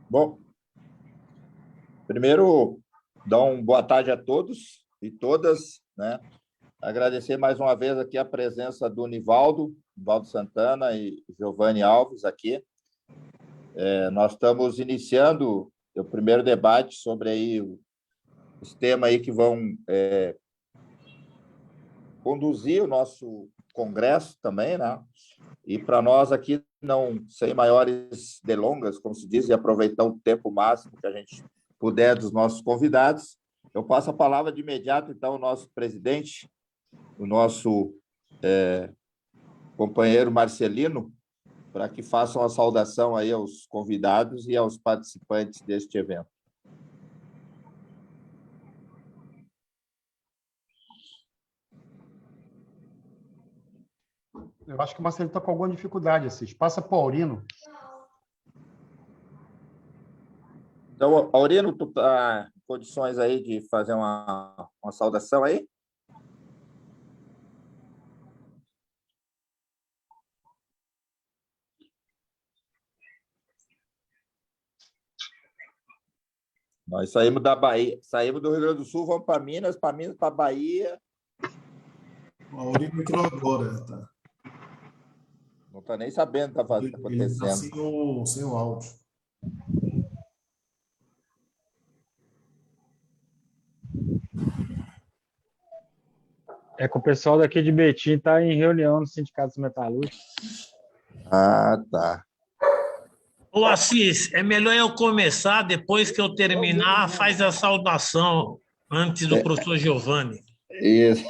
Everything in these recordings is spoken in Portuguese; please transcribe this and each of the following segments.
Bom, primeiro, dar uma boa tarde a todos e todas, né? Agradecer mais uma vez aqui a presença do Nivaldo Santana e Giovanni Alves aqui. Nós estamos iniciando o primeiro debate sobre aí os temas aí que vão conduzir o nosso congresso também, né? E para nós aqui, não sem maiores delongas, como se diz, e aproveitar o tempo máximo que a gente puder dos nossos convidados, eu passo a palavra de imediato, então, ao nosso presidente, o nosso companheiro Marcelino, para que façam a saudação aí aos convidados e aos participantes deste evento. Eu acho que o Marcelo está com alguma dificuldade, Assis. Passa para o Aurino. Então, Aurino, tu está em condições aí de fazer uma saudação aí? Nós saímos da Bahia, saímos do Rio Grande do Sul, vamos para Minas, para Bahia. O Aurino entrou agora, tá? Não está nem sabendo o que está acontecendo. Ele está sem o áudio. É que o pessoal daqui de Betim está em reunião no Sindicato dos Metalúrgicos. Ah, tá. Ô, Assis, é melhor eu começar, depois que eu terminar, faz a saudação antes do professor Giovanni. Isso.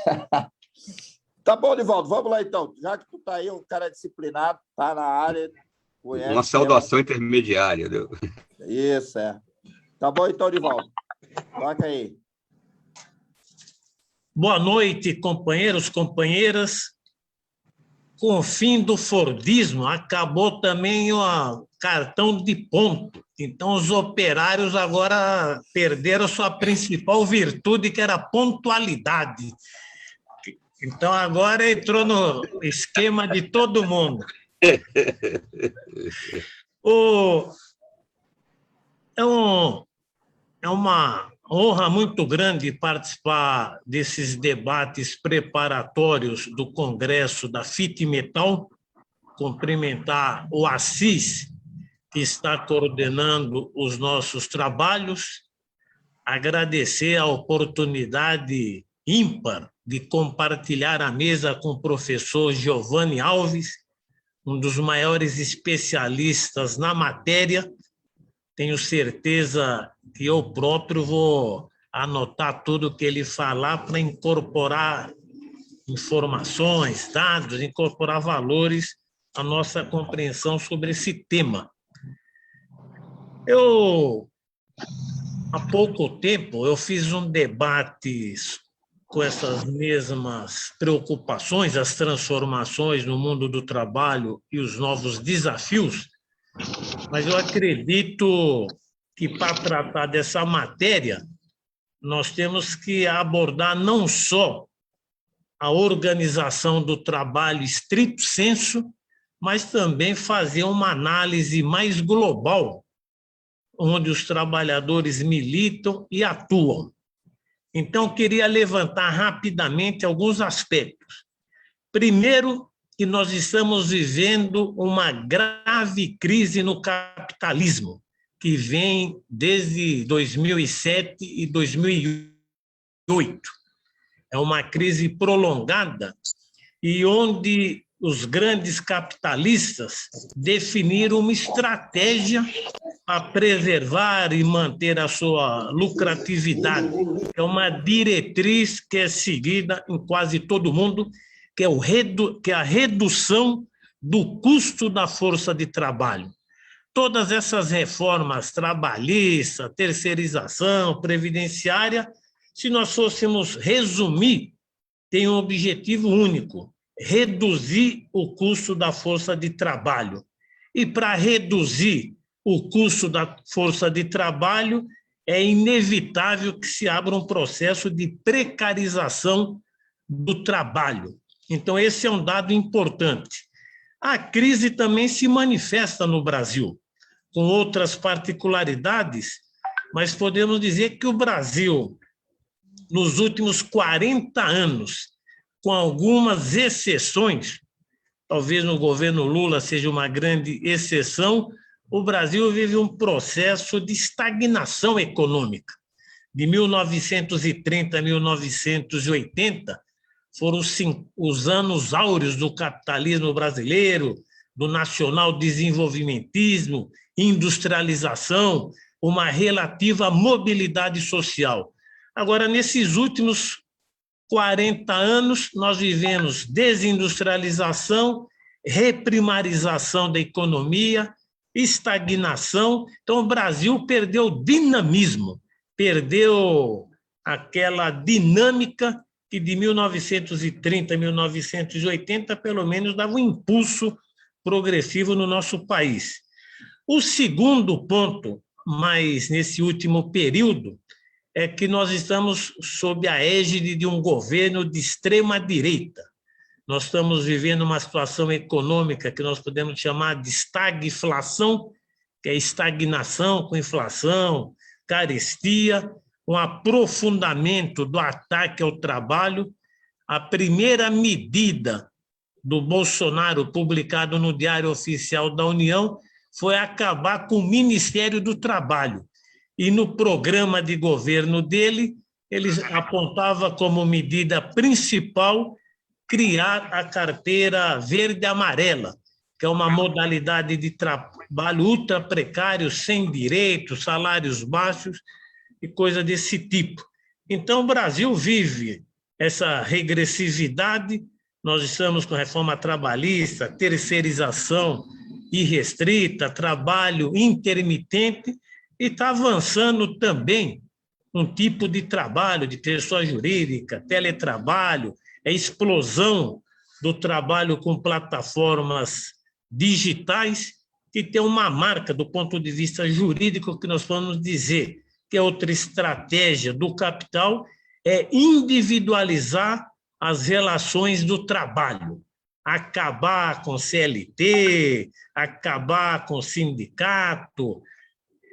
Tá bom, Nivaldo, vamos lá então. Já que tu tá aí, um cara disciplinado, tá na área, conhece. Uma saudação intermediária. Viu? Isso, Tá bom então, Nivaldo. Toca aí. Boa noite, companheiros, companheiras. Com o fim do Fordismo, acabou também o cartão de ponto. Então, os operários agora perderam sua principal virtude, que era a pontualidade. Então, agora entrou no esquema de todo mundo. É uma honra muito grande participar desses debates preparatórios do Congresso da FIT Metal, cumprimentar o Assis, que está coordenando os nossos trabalhos, agradecer a oportunidade ímpar de compartilhar a mesa com o professor Giovanni Alves, um dos maiores especialistas na matéria. Tenho certeza que eu próprio vou anotar tudo que ele falar para incorporar informações, dados, incorporar valores à nossa compreensão sobre esse tema. Há pouco tempo, eu fiz um debate com essas mesmas preocupações, as transformações no mundo do trabalho e os novos desafios, mas eu acredito que, para tratar dessa matéria, nós temos que abordar não só a organização do trabalho estrito sensu, mas também fazer uma análise mais global, onde os trabalhadores militam e atuam. Então, queria levantar rapidamente alguns aspectos. Primeiro, que nós estamos vivendo uma grave crise no capitalismo, que vem desde 2007 e 2008. É uma crise prolongada e onde os grandes capitalistas definiram uma estratégia para preservar e manter a sua lucratividade. É uma diretriz que é seguida em quase todo mundo, que é a redução do custo da força de trabalho. Todas essas reformas trabalhistas, terceirização, previdenciária, se nós fôssemos resumir, tem um objetivo único: reduzir o custo da força de trabalho. E para reduzir o custo da força de trabalho, é inevitável que se abra um processo de precarização do trabalho. Então, esse é um dado importante. A crise também se manifesta no Brasil. com outras particularidades, mas podemos dizer que o Brasil, nos últimos 40 anos, com algumas exceções, talvez no governo Lula seja uma grande exceção, o Brasil vive um processo de estagnação econômica. De 1930 a 1980, foram os anos áureos do capitalismo brasileiro, do nacional desenvolvimentismo, industrialização, uma relativa mobilidade social. Agora, nesses últimos 40 anos, nós vivemos desindustrialização, reprimarização da economia, estagnação. Então, o Brasil perdeu dinamismo, perdeu aquela dinâmica que de 1930 a 1980, pelo menos, dava um impulso progressivo no nosso país. O segundo ponto, mas nesse último período, é que nós estamos sob a égide de um governo de extrema-direita. Nós estamos vivendo uma situação econômica que nós podemos chamar de estagflação, que é estagnação com inflação, carestia, um aprofundamento do ataque ao trabalho. A primeira medida do Bolsonaro, publicado no Diário Oficial da União, foi acabar com o Ministério do Trabalho. E no programa de governo dele, ele apontava como medida principal criar a carteira verde-amarela, que é uma modalidade de trabalho ultra precário, sem direitos, salários baixos e coisa desse tipo. Então, o Brasil vive essa regressividade. Nós estamos com reforma trabalhista, terceirização irrestrita, trabalho intermitente, e está avançando também um tipo de trabalho de pessoa jurídica, teletrabalho, a explosão do trabalho com plataformas digitais, que tem uma marca do ponto de vista jurídico que nós vamos dizer que é outra estratégia do capital, é individualizar as relações do trabalho, acabar com CLT, acabar com sindicato,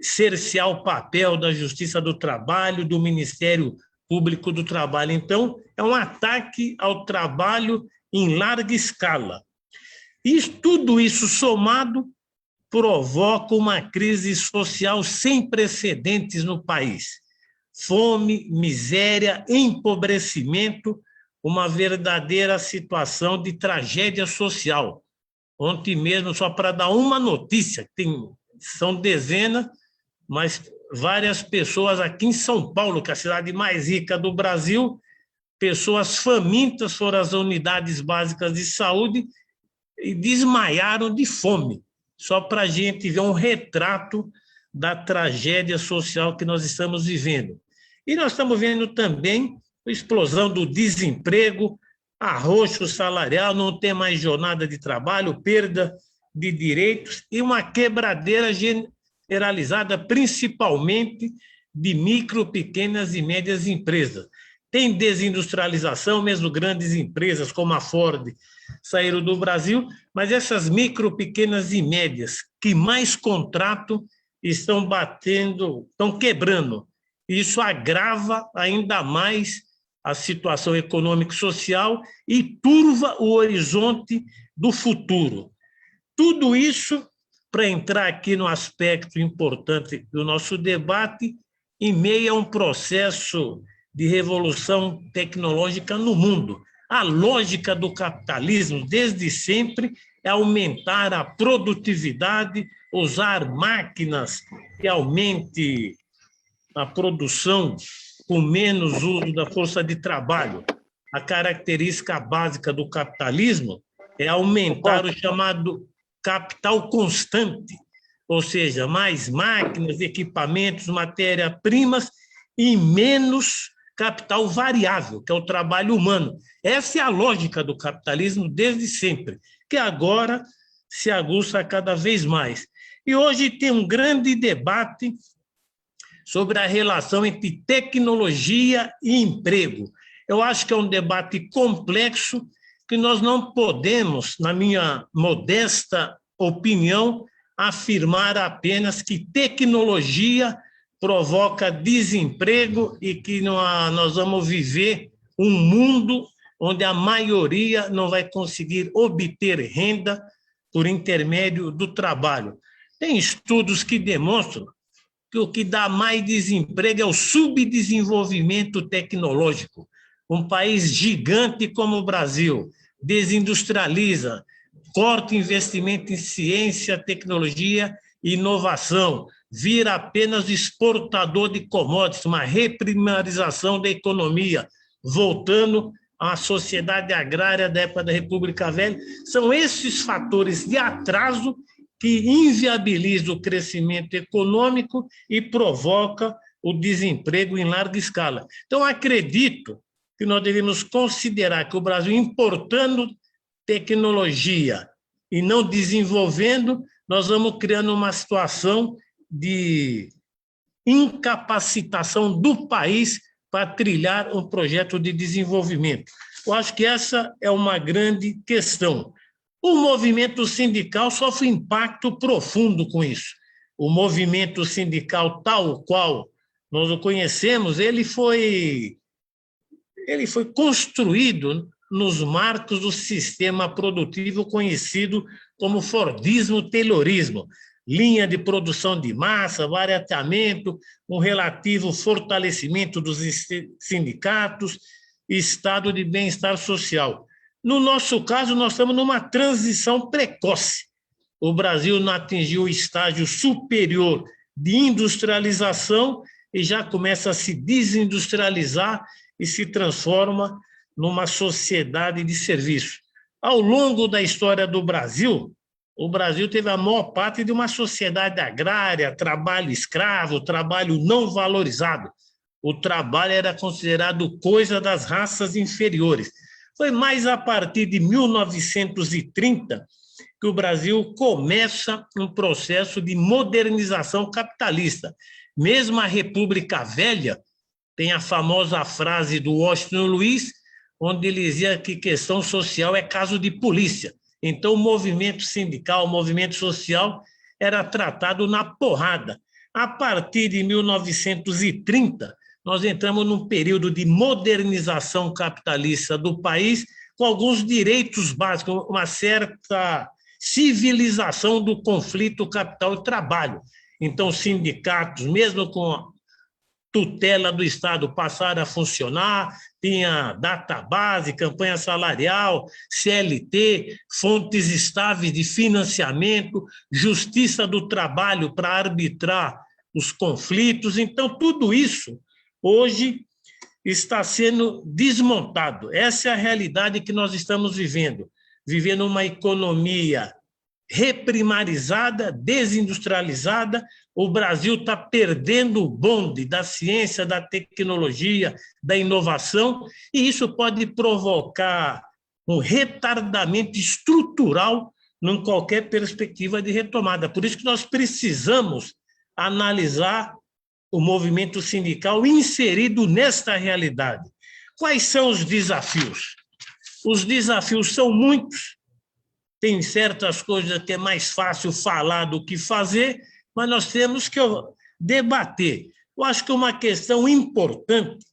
cercear o papel da Justiça do Trabalho, do Ministério Público do Trabalho. Então, é um ataque ao trabalho em larga escala. E tudo isso somado provoca uma crise social sem precedentes no país. Fome, miséria, empobrecimento, uma verdadeira situação de tragédia social. Ontem mesmo, só para dar uma notícia, são dezenas, mas várias pessoas aqui em São Paulo, que é a cidade mais rica do Brasil, pessoas famintas foram às unidades básicas de saúde e desmaiaram de fome, só para a gente ver um retrato da tragédia social que nós estamos vivendo. E nós estamos vendo também a explosão do desemprego, arroxo salarial, não tem mais jornada de trabalho, perda de direitos e uma quebradeira generalizada, principalmente de micro, pequenas e médias empresas. Tem desindustrialização, mesmo grandes empresas como a Ford saíram do Brasil, mas essas micro, pequenas e médias que mais contrato estão quebrando. Isso agrava ainda mais a situação econômica e social e turva o horizonte do futuro. Tudo isso para entrar aqui no aspecto importante do nosso debate, em meio a um processo de revolução tecnológica no mundo. A lógica do capitalismo, desde sempre, é aumentar a produtividade, usar máquinas que aumente a produção com menos uso da força de trabalho. A característica básica do capitalismo é aumentar o chamado capital constante, ou seja, mais máquinas, equipamentos, matérias-primas e menos capital variável, que é o trabalho humano. Essa é a lógica do capitalismo desde sempre, que agora se aguça cada vez mais. E hoje tem um grande debate sobre a relação entre tecnologia e emprego. Eu acho que é um debate complexo que nós não podemos, na minha modesta opinião, afirmar apenas que tecnologia provoca desemprego e que nós vamos viver um mundo onde a maioria não vai conseguir obter renda por intermédio do trabalho. Tem estudos que demonstram que o que dá mais desemprego é o subdesenvolvimento tecnológico. Um país gigante como o Brasil desindustrializa, corta investimento em ciência, tecnologia e inovação, vira apenas exportador de commodities, uma reprimarização da economia, voltando à sociedade agrária da época da República Velha. São esses fatores de atraso que inviabilizam o crescimento econômico e provoca o desemprego em larga escala. Então, acredito que nós devemos considerar que o Brasil, importando tecnologia e não desenvolvendo, nós vamos criando uma situação de incapacitação do país para trilhar um projeto de desenvolvimento. Eu acho que essa é uma grande questão. O movimento sindical sofre impacto profundo com isso. O movimento sindical tal qual nós o conhecemos, ele foi construído nos marcos do sistema produtivo conhecido como Fordismo-Taylorismo, linha de produção de massa, barateamento, um relativo fortalecimento dos sindicatos, estado de bem-estar social. No nosso caso, nós estamos numa transição precoce. O Brasil não atingiu o estágio superior de industrialização e já começa a se desindustrializar e se transforma numa sociedade de serviço. Ao longo da história do Brasil, o Brasil teve a maior parte de uma sociedade agrária, trabalho escravo, trabalho não valorizado. O trabalho era considerado coisa das raças inferiores. Foi mais a partir de 1930 que o Brasil começa um processo de modernização capitalista. Mesmo a República Velha tem a famosa frase do Washington Luiz, onde ele dizia que questão social é caso de polícia. Então, o movimento sindical, o movimento social era tratado na porrada. A partir de 1930, nós entramos num período de modernização capitalista do país, com alguns direitos básicos, uma certa civilização do conflito capital e trabalho. Então, os sindicatos, mesmo com a tutela do Estado, passaram a funcionar, tinha database, campanha salarial, CLT, fontes estáveis de financiamento, justiça do trabalho para arbitrar os conflitos. Então, tudo isso hoje está sendo desmontado. Essa é a realidade que nós estamos vivendo uma economia reprimarizada, desindustrializada. O Brasil está perdendo o bonde da ciência, da tecnologia, da inovação, e isso pode provocar um retardamento estrutural em qualquer perspectiva de retomada. Por isso que nós precisamos analisar o movimento sindical inserido nesta realidade. Quais são os desafios? Os desafios são muitos. Tem certas coisas que é mais fácil falar do que fazer, mas nós temos que debater. Eu acho que uma questão importante,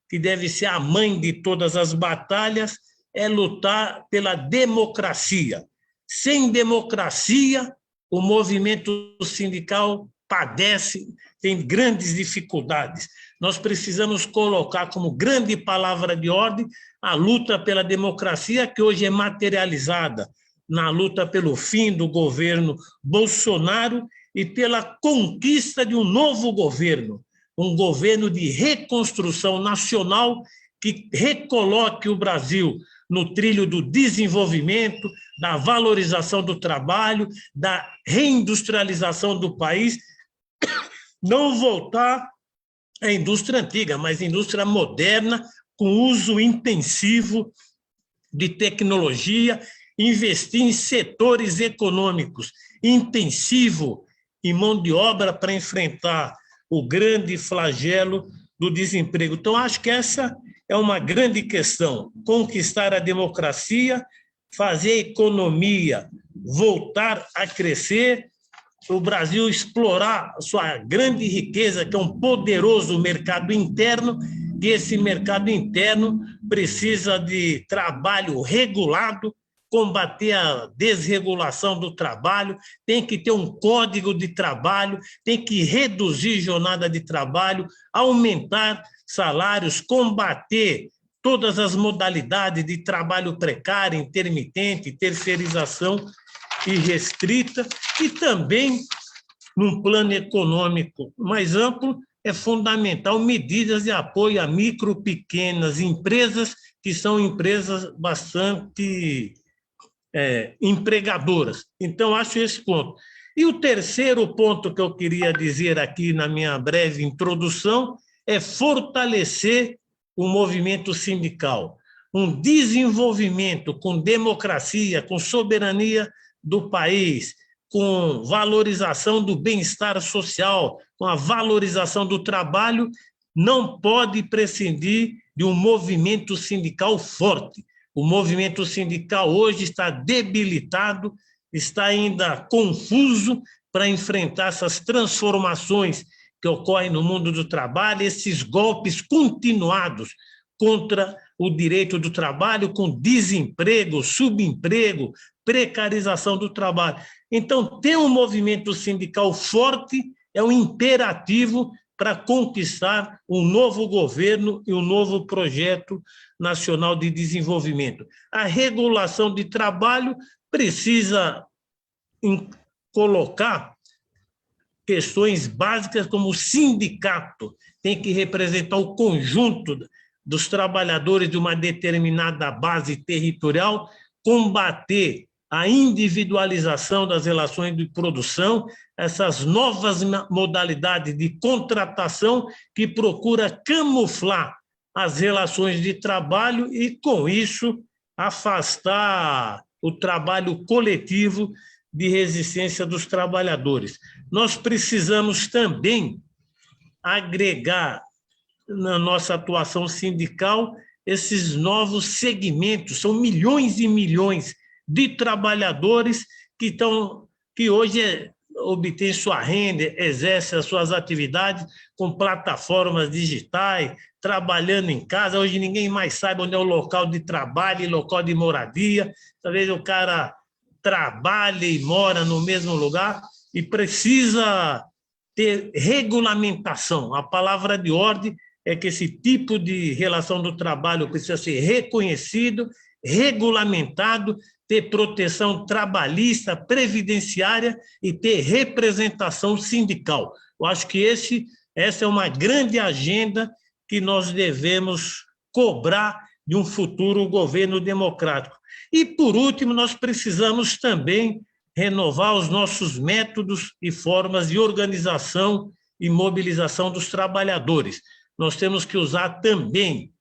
que deve ser a mãe de todas as batalhas, é lutar pela democracia. Sem democracia, o movimento sindical padece, tem grandes dificuldades. Nós precisamos colocar como grande palavra de ordem a luta pela democracia, que hoje é materializada na luta pelo fim do governo Bolsonaro e pela conquista de um novo governo, um governo de reconstrução nacional que recoloque o Brasil no trilho do desenvolvimento, da valorização do trabalho, da reindustrialização do país, não voltar à indústria antiga, mas indústria moderna, com uso intensivo de tecnologia, investir em setores econômicos intensivo em mão de obra para enfrentar o grande flagelo do desemprego. Então, acho que essa é uma grande questão, conquistar a democracia, fazer a economia voltar a crescer o Brasil explorar sua grande riqueza, que é um poderoso mercado interno, e esse mercado interno precisa de trabalho regulado, combater a desregulação do trabalho, tem que ter um código de trabalho, tem que reduzir jornada de trabalho, aumentar salários, combater todas as modalidades de trabalho precário, intermitente, terceirização irrestrita, e também, num plano econômico mais amplo, é fundamental medidas de apoio a micro, pequenas empresas, que são empresas bastante empregadoras. Então, acho esse ponto. E o terceiro ponto que eu queria dizer aqui na minha breve introdução é fortalecer o movimento sindical. Um desenvolvimento com democracia, com soberania do país, com valorização do bem-estar social, com a valorização do trabalho, não pode prescindir de um movimento sindical forte. O movimento sindical hoje está debilitado, está ainda confuso para enfrentar essas transformações que ocorrem no mundo do trabalho, esses golpes continuados contra o direito do trabalho, com desemprego, subemprego, precarização do trabalho. Então, ter um movimento sindical forte é um imperativo para conquistar um novo governo e um novo projeto nacional de desenvolvimento. A regulação de trabalho precisa colocar questões básicas como o sindicato tem que representar o conjunto dos trabalhadores de uma determinada base territorial, combater a individualização das relações de produção, essas novas modalidades de contratação que procura camuflar as relações de trabalho e, com isso, afastar o trabalho coletivo de resistência dos trabalhadores. Nós precisamos também agregar na nossa atuação sindical esses novos segmentos, são milhões e milhões de trabalhadores que hoje obtêm sua renda, exercem as suas atividades com plataformas digitais, trabalhando em casa. Hoje ninguém mais sabe onde é o local de trabalho e local de moradia. Talvez o cara trabalhe e mora no mesmo lugar e precisa ter regulamentação. A palavra de ordem é que esse tipo de relação do trabalho precisa ser reconhecido, regulamentado, ter proteção trabalhista, previdenciária e ter representação sindical. Eu acho que essa é uma grande agenda que nós devemos cobrar de um futuro governo democrático. E, por último, nós precisamos também renovar os nossos métodos e formas de organização e mobilização dos trabalhadores. Nós temos que usar também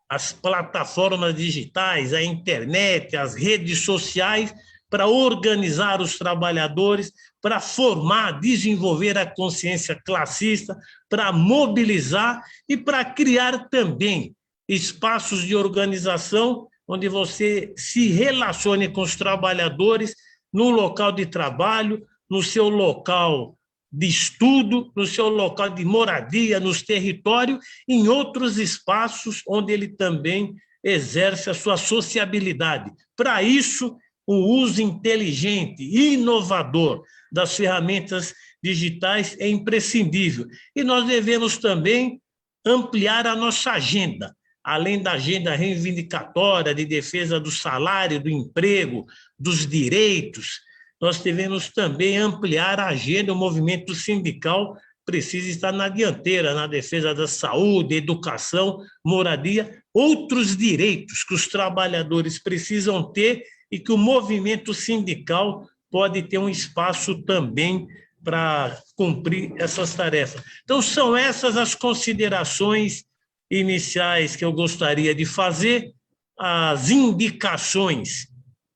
as plataformas digitais, a internet, as redes sociais, para organizar os trabalhadores, para formar, desenvolver a consciência classista, para mobilizar e para criar também espaços de organização onde você se relacione com os trabalhadores no local de trabalho, no seu local de estudo, no seu local de moradia, nos territórios, em outros espaços onde ele também exerce a sua sociabilidade. Para isso, o uso inteligente e inovador das ferramentas digitais é imprescindível. E nós devemos também ampliar a nossa agenda, além da agenda reivindicatória de defesa do salário, do emprego, dos direitos. Nós devemos também ampliar a agenda. O movimento sindical precisa estar na dianteira, na defesa da saúde, educação, moradia, outros direitos que os trabalhadores precisam ter e que o movimento sindical pode ter um espaço também para cumprir essas tarefas. Então, são essas as considerações iniciais que eu gostaria de fazer. As indicações,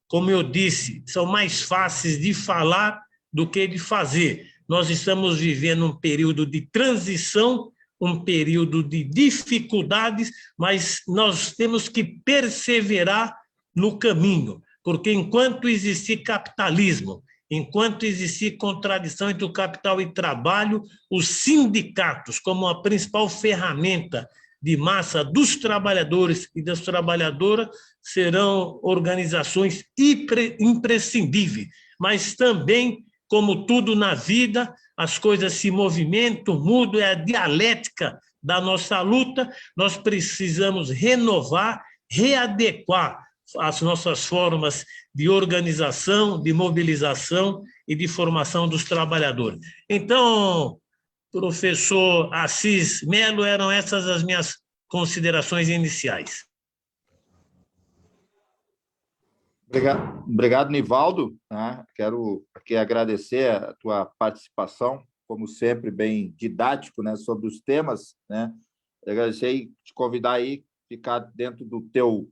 como eu disse, são mais fáceis de falar do que de fazer. Nós estamos vivendo um período de transição, um período de dificuldades, mas nós temos que perseverar no caminho, porque enquanto existir capitalismo, Enquanto existir contradição entre o capital e trabalho, os sindicatos, como a principal ferramenta de massa dos trabalhadores e das trabalhadoras, serão organizações imprescindíveis. Mas também, como tudo na vida, as coisas se movimentam, mudam, é a dialética da nossa luta. Nós precisamos renovar, readequar as nossas formas de organização, de mobilização e de formação dos trabalhadores. Então, professor Assis Melo, eram essas as minhas considerações iniciais. Obrigado, Nivaldo. Quero aqui agradecer a tua participação, como sempre, bem didático, né, sobre os temas, né? Agradecer e te convidar aí, ficar dentro do teu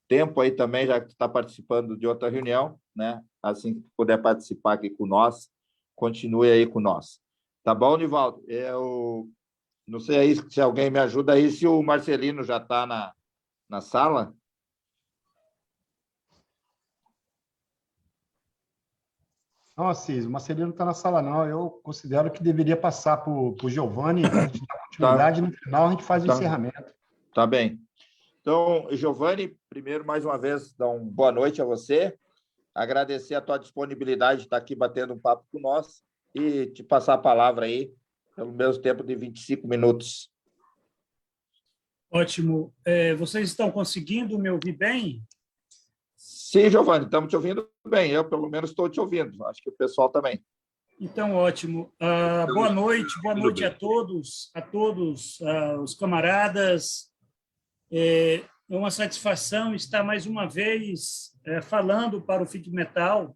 tempo aí também, já que tu está participando de outra reunião, né? Assim que tu puder participar aqui com nós, continue aí com nós. Tá bom, Nivaldo? Eu não sei aí se alguém me ajuda aí, se o Marcelino já está na sala. Não, Assis, o Marcelino não está na sala, não. Eu considero que deveria passar para o Giovanni, a gente dá continuidade, no final a gente faz o encerramento. Tá bem. Então, Giovanni, primeiro, mais uma vez, dar uma boa noite a você, agradecer a tua disponibilidade de estar aqui batendo um papo com nós e te passar a palavra aí, pelo mesmo tempo de 25 minutos. Ótimo. Vocês estão conseguindo me ouvir bem? Sim, Giovanni, estamos te ouvindo bem. Eu, pelo menos, estou te ouvindo. Acho que o pessoal também. Então, ótimo. Boa noite a todos os camaradas. É uma satisfação estar mais uma vez falando para o FIC Metal,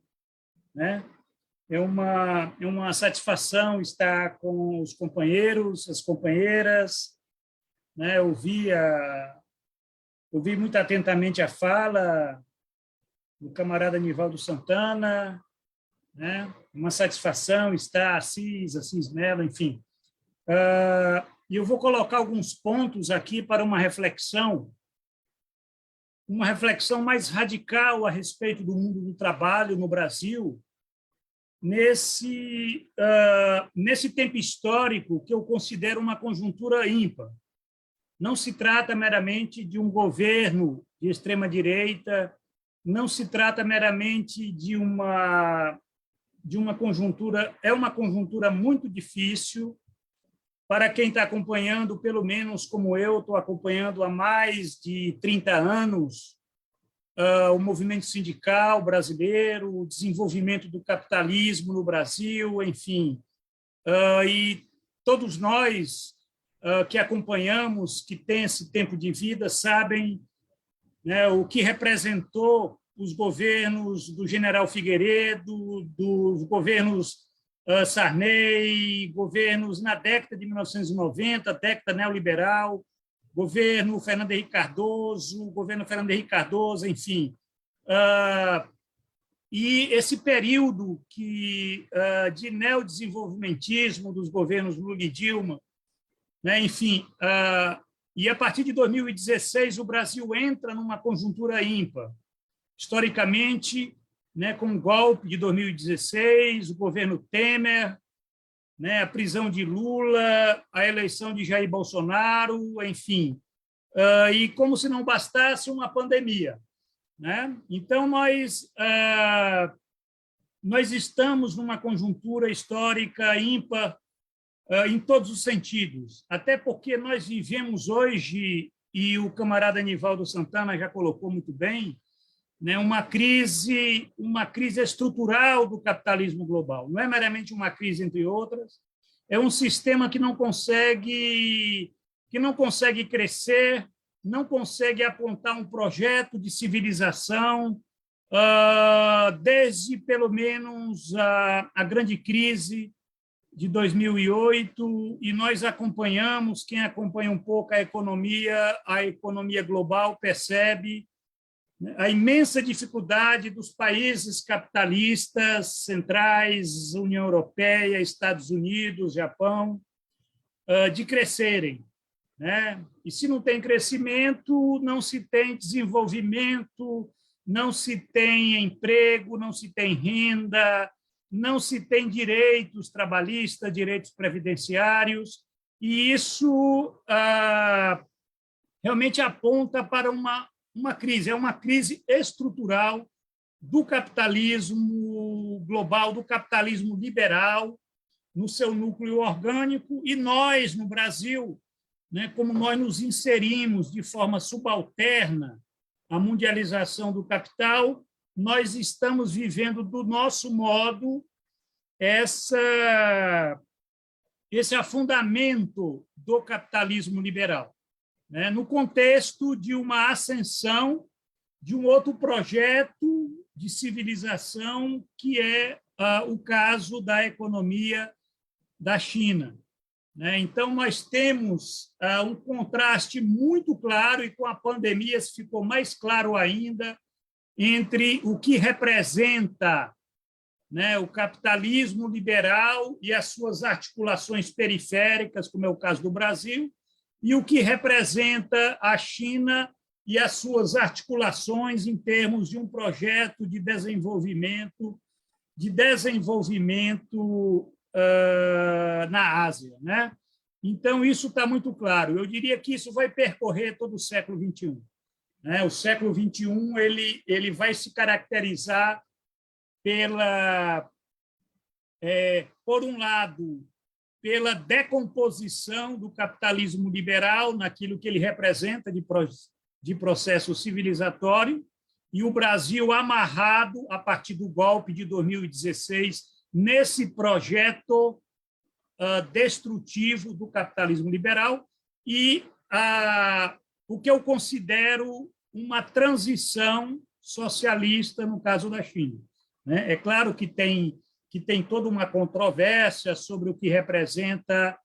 né? É uma satisfação estar com os companheiros, as companheiras, né? Ouvi muito atentamente a fala do camarada Nivaldo Santana, né? Uma satisfação estar Assis Melo, enfim. E eu vou colocar alguns pontos aqui para uma reflexão mais radical a respeito do mundo do trabalho no Brasil, nesse tempo histórico que eu considero uma conjuntura ímpar. Não se trata meramente de um governo de extrema-direita, não se trata meramente de uma conjuntura, é uma conjuntura muito difícil para quem está acompanhando, pelo menos como eu estou acompanhando há mais de 30 anos, o movimento sindical brasileiro, o desenvolvimento do capitalismo no Brasil, enfim. E todos nós que acompanhamos, que têm esse tempo de vida, sabem, né, o que representou os governos do general Figueiredo, dos governos Sarney, governos na década de 1990, década neoliberal, governo Fernando Henrique Cardoso, enfim. E esse período de neodesenvolvimentismo dos governos Lula e Dilma, né, enfim, e a partir de 2016 o Brasil entra numa conjuntura ímpar. Historicamente, né, com o golpe de 2016, o governo Temer, né, a prisão de Lula, a eleição de Jair Bolsonaro, enfim, e como se não bastasse uma pandemia, né? Então, nós estamos numa conjuntura histórica ímpar em todos os sentidos, até porque nós vivemos hoje, e o camarada Nivaldo Santana já colocou muito bem, né, uma crise estrutural do capitalismo global. Não é meramente uma crise entre outras, é um sistema que não consegue crescer, não consegue apontar um projeto de civilização desde, pelo menos, a grande crise de 2008, e nós acompanhamos, quem acompanha um pouco a economia global percebe a imensa dificuldade dos países capitalistas centrais, União Europeia, Estados Unidos, Japão, de crescerem, né? E se não tem crescimento, não se tem desenvolvimento, não se tem emprego, não se tem renda, não se tem direitos trabalhistas, direitos previdenciários, e isso realmente aponta para uma crise, é uma crise estrutural do capitalismo global, do capitalismo liberal, no seu núcleo orgânico, e nós, no Brasil, né, como nós nos inserimos de forma subalterna à mundialização do capital, nós estamos vivendo do nosso modo esse afundamento do capitalismo liberal, né, no contexto de uma ascensão de um outro projeto de civilização, que é o caso da economia da China. Então, nós temos um contraste muito claro, e com a pandemia isso ficou mais claro ainda, entre o que representa, né, o capitalismo liberal e as suas articulações periféricas, como é o caso do Brasil, e o que representa a China e as suas articulações em termos de um projeto de desenvolvimento na Ásia, né? Então, isso está muito claro. Eu diria que isso vai percorrer todo o século XXI. Né? O século XXI ele vai se caracterizar por um lado, pela decomposição do capitalismo liberal naquilo que ele representa de processo civilizatório, e o Brasil amarrado, a partir do golpe de 2016, nesse projeto destrutivo do capitalismo liberal, e o que eu considero uma transição socialista no caso da China. Né? É claro que tem toda uma controvérsia sobre o que representa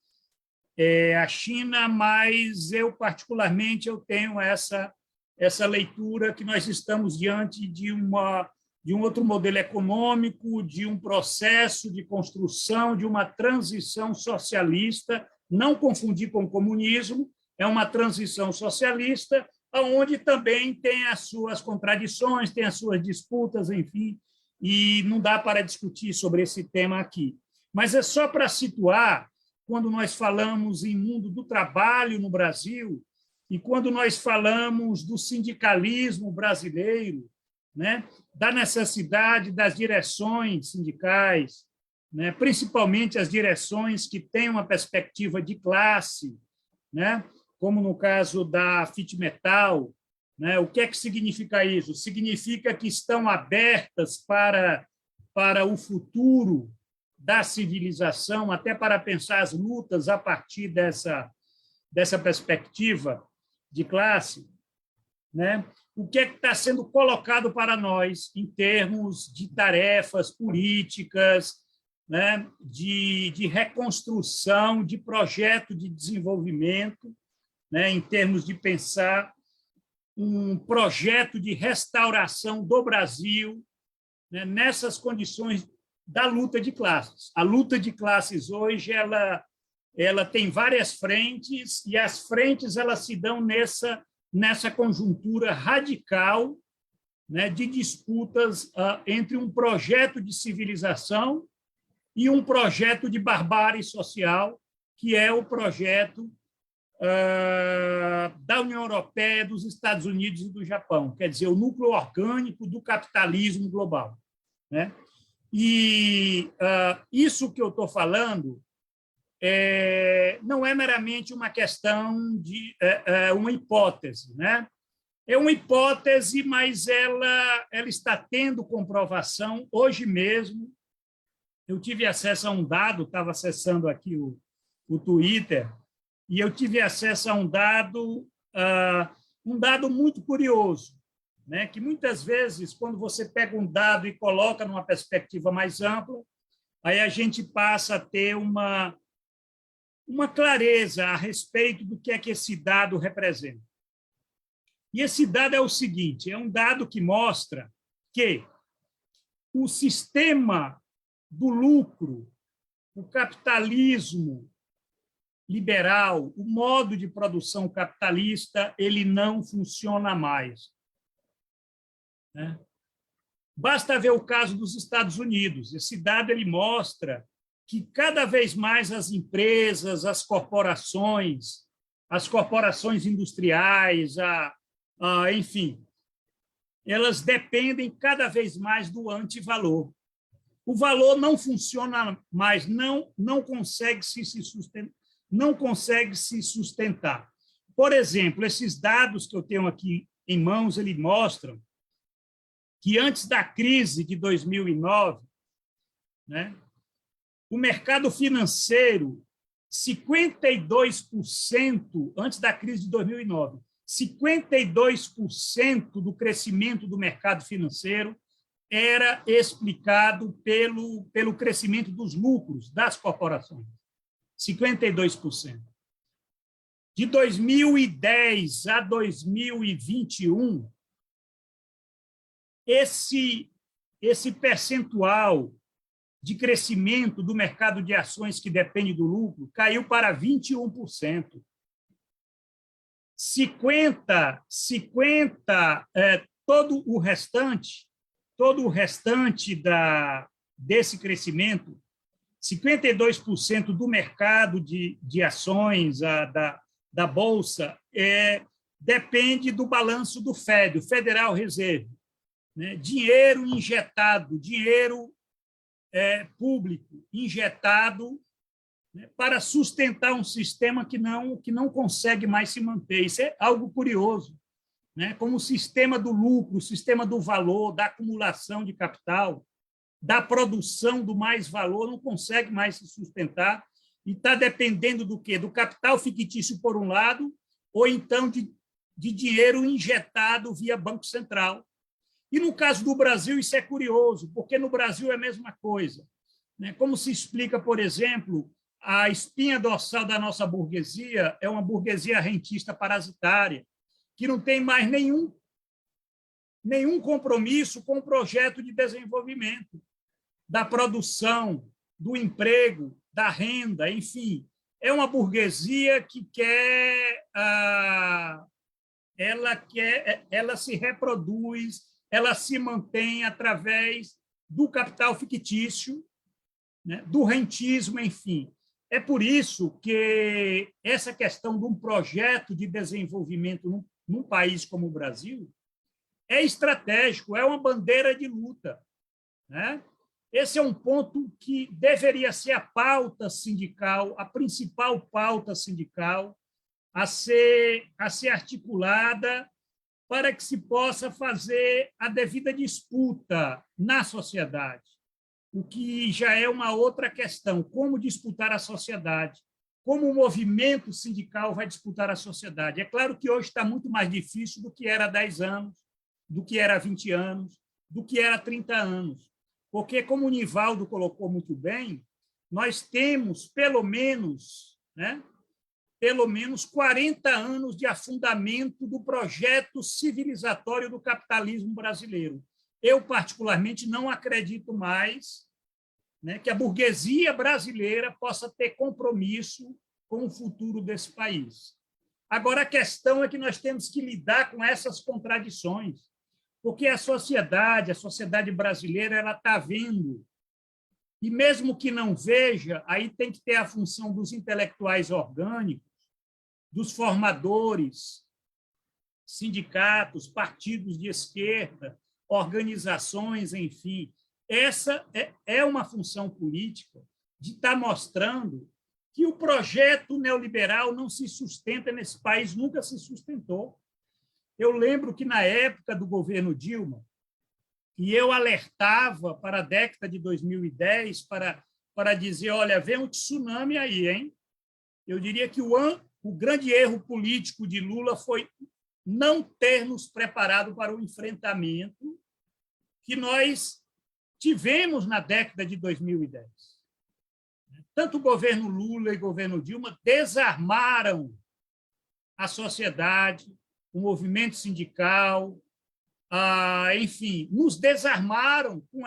a China, mas eu, particularmente, eu tenho essa leitura que nós estamos diante de um outro modelo econômico, de um processo de construção, de uma transição socialista, não confundir com o comunismo, é uma transição socialista, onde também tem as suas contradições, tem as suas disputas, enfim, e não dá para discutir sobre esse tema aqui. Mas é só para situar, quando nós falamos em mundo do trabalho no Brasil, e quando nós falamos do sindicalismo brasileiro, né, da necessidade das direções sindicais, né, principalmente as direções que têm uma perspectiva de classe, né, como no caso da Fitmetal, né, o que é que significa isso? Significa que estão abertas para o futuro da civilização, até para pensar as lutas a partir dessa perspectiva de classe, né? O que é que está sendo colocado para nós em termos de tarefas políticas, né? de reconstrução, de projeto de desenvolvimento, né? Em termos de pensar um projeto de restauração do Brasil, né? Nessas condições da luta de classes. A luta de classes hoje ela tem várias frentes, e as frentes elas se dão nessa conjuntura radical, né, de disputas entre um projeto de civilização e um projeto de barbárie social, que é o projeto da União Europeia, dos Estados Unidos e do Japão, quer dizer, o núcleo orgânico do capitalismo global. Né? E isso que eu estou falando não é meramente uma questão de uma hipótese, né? É uma hipótese, mas ela está tendo comprovação. Hoje mesmo, eu tive acesso a um dado, estava acessando aqui o Twitter, e eu tive acesso a um dado muito curioso, né? Que muitas vezes, quando você pega um dado e coloca numa perspectiva mais ampla, aí a gente passa a ter uma clareza a respeito do que é que esse dado representa. E esse dado é o seguinte, é um dado que mostra que o sistema do lucro, o capitalismo liberal, o modo de produção capitalista, ele não funciona mais. Né? Basta ver o caso dos Estados Unidos. Esse dado ele mostra que cada vez mais as empresas, as corporações industriais, enfim, elas dependem cada vez mais do antivalor. O valor não funciona mais, não consegue se sustentar. Por exemplo, esses dados que eu tenho aqui em mãos, eles mostram que antes da crise de 2009, né, o mercado financeiro, 52%, antes da crise de 2009, 52% do crescimento do mercado financeiro era explicado pelo crescimento dos lucros das corporações. 52%. De 2010 a 2021, esse percentual de crescimento do mercado de ações que depende do lucro caiu para 21%. 50%, todo o restante desse crescimento, 52% do mercado de ações da Bolsa depende do balanço do FED, o Federal Reserve, né? Dinheiro injetado, dinheiro público injetado, né, para sustentar um sistema que não consegue mais se manter. Isso é algo curioso, né? Como o sistema do lucro, o sistema do valor, da acumulação de capital, da produção do mais valor, não consegue mais se sustentar e está dependendo do quê? Do capital fictício, por um lado, ou então de dinheiro injetado via Banco Central. E, no caso do Brasil, isso é curioso, porque no Brasil é a mesma coisa, né? Como se explica, por exemplo, a espinha dorsal da nossa burguesia é uma burguesia rentista parasitária, que não tem mais nenhum compromisso com o projeto de desenvolvimento, da produção, do emprego, da renda, enfim. É uma burguesia que ela se reproduz, ela se mantém através do capital fictício, né, do rentismo, enfim. É por isso que essa questão de um projeto de desenvolvimento num país como o Brasil é estratégico, é uma bandeira de luta, né? Esse é um ponto que deveria ser a pauta sindical, a principal pauta sindical a ser articulada para que se possa fazer a devida disputa na sociedade, o que já é uma outra questão, como disputar a sociedade, como o movimento sindical vai disputar a sociedade. É claro que hoje está muito mais difícil do que era há 10 anos, do que era há 20 anos, do que era há 30 anos, porque, como o Nivaldo colocou muito bem, nós temos pelo menos 40 anos de afundamento do projeto civilizatório do capitalismo brasileiro. Eu, particularmente, não acredito mais, né, que a burguesia brasileira possa ter compromisso com o futuro desse país. Agora, a questão é que nós temos que lidar com essas contradições, porque a sociedade brasileira, ela está vendo, e mesmo que não veja, aí tem que ter a função dos intelectuais orgânicos, dos formadores, sindicatos, partidos de esquerda, organizações, enfim. Essa é uma função política de estar mostrando que o projeto neoliberal não se sustenta nesse país, nunca se sustentou. Eu lembro que, na época do governo Dilma, e eu alertava para a década de 2010 para dizer, olha, vem um tsunami aí, hein? Eu diria que o grande erro político de Lula foi não ter nos preparado para o enfrentamento que nós tivemos na década de 2010. Tanto o governo Lula e o governo Dilma desarmaram a sociedade, o movimento sindical, enfim, nos desarmaram com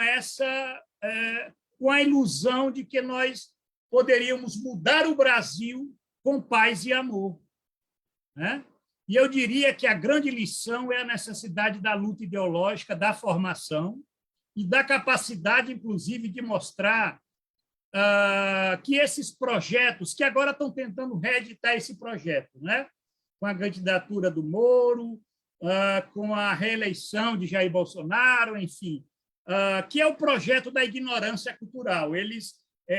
a ilusão de que nós poderíamos mudar o Brasil com paz e amor, né? E eu diria que a grande lição é a necessidade da luta ideológica, da formação, e da capacidade, inclusive, de mostrar que esses projetos, que agora estão tentando reeditar esse projeto, né? Com a candidatura do Moro, com a reeleição de Jair Bolsonaro, enfim, que é o projeto da ignorância cultural. Eles,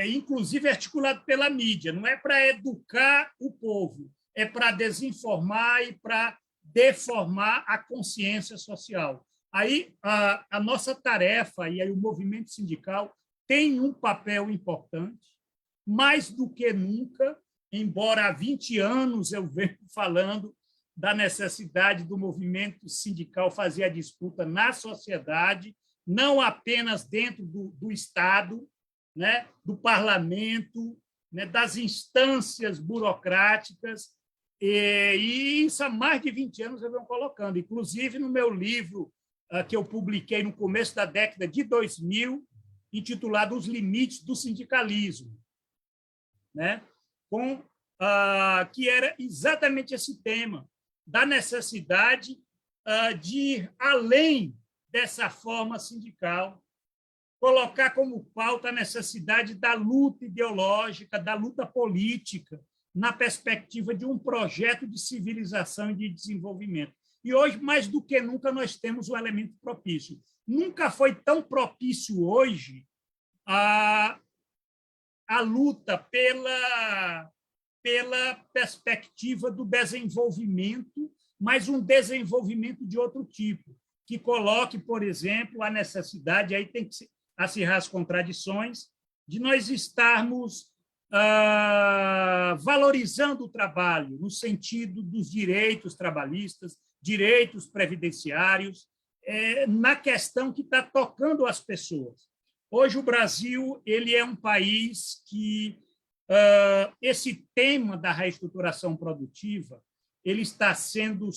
inclusive, articulado pela mídia, não é para educar o povo, é para desinformar e para deformar a consciência social. Aí a nossa tarefa, e aí o movimento sindical tem um papel importante, mais do que nunca, embora há 20 anos eu venho falando da necessidade do movimento sindical fazer a disputa na sociedade, não apenas dentro do Estado, né, do parlamento, né, das instâncias burocráticas, e isso há mais de 20 anos eu venho colocando. Inclusive, no meu livro, que eu publiquei no começo da década de 2000, intitulado Os Limites do Sindicalismo, né, que era exatamente esse tema, da necessidade de ir além dessa forma sindical, colocar como pauta a necessidade da luta ideológica, da luta política, na perspectiva de um projeto de civilização e de desenvolvimento. E hoje, mais do que nunca, nós temos um elemento propício. Nunca foi tão propício hoje a luta pela perspectiva do desenvolvimento, mas um desenvolvimento de outro tipo, que coloque, por exemplo, a necessidade, aí tem que acirrar as contradições, de nós estarmos valorizando o trabalho no sentido dos direitos trabalhistas, direitos previdenciários, na questão que está tocando as pessoas. Hoje, o Brasil ele é um país que esse tema da reestruturação produtiva ele está sendo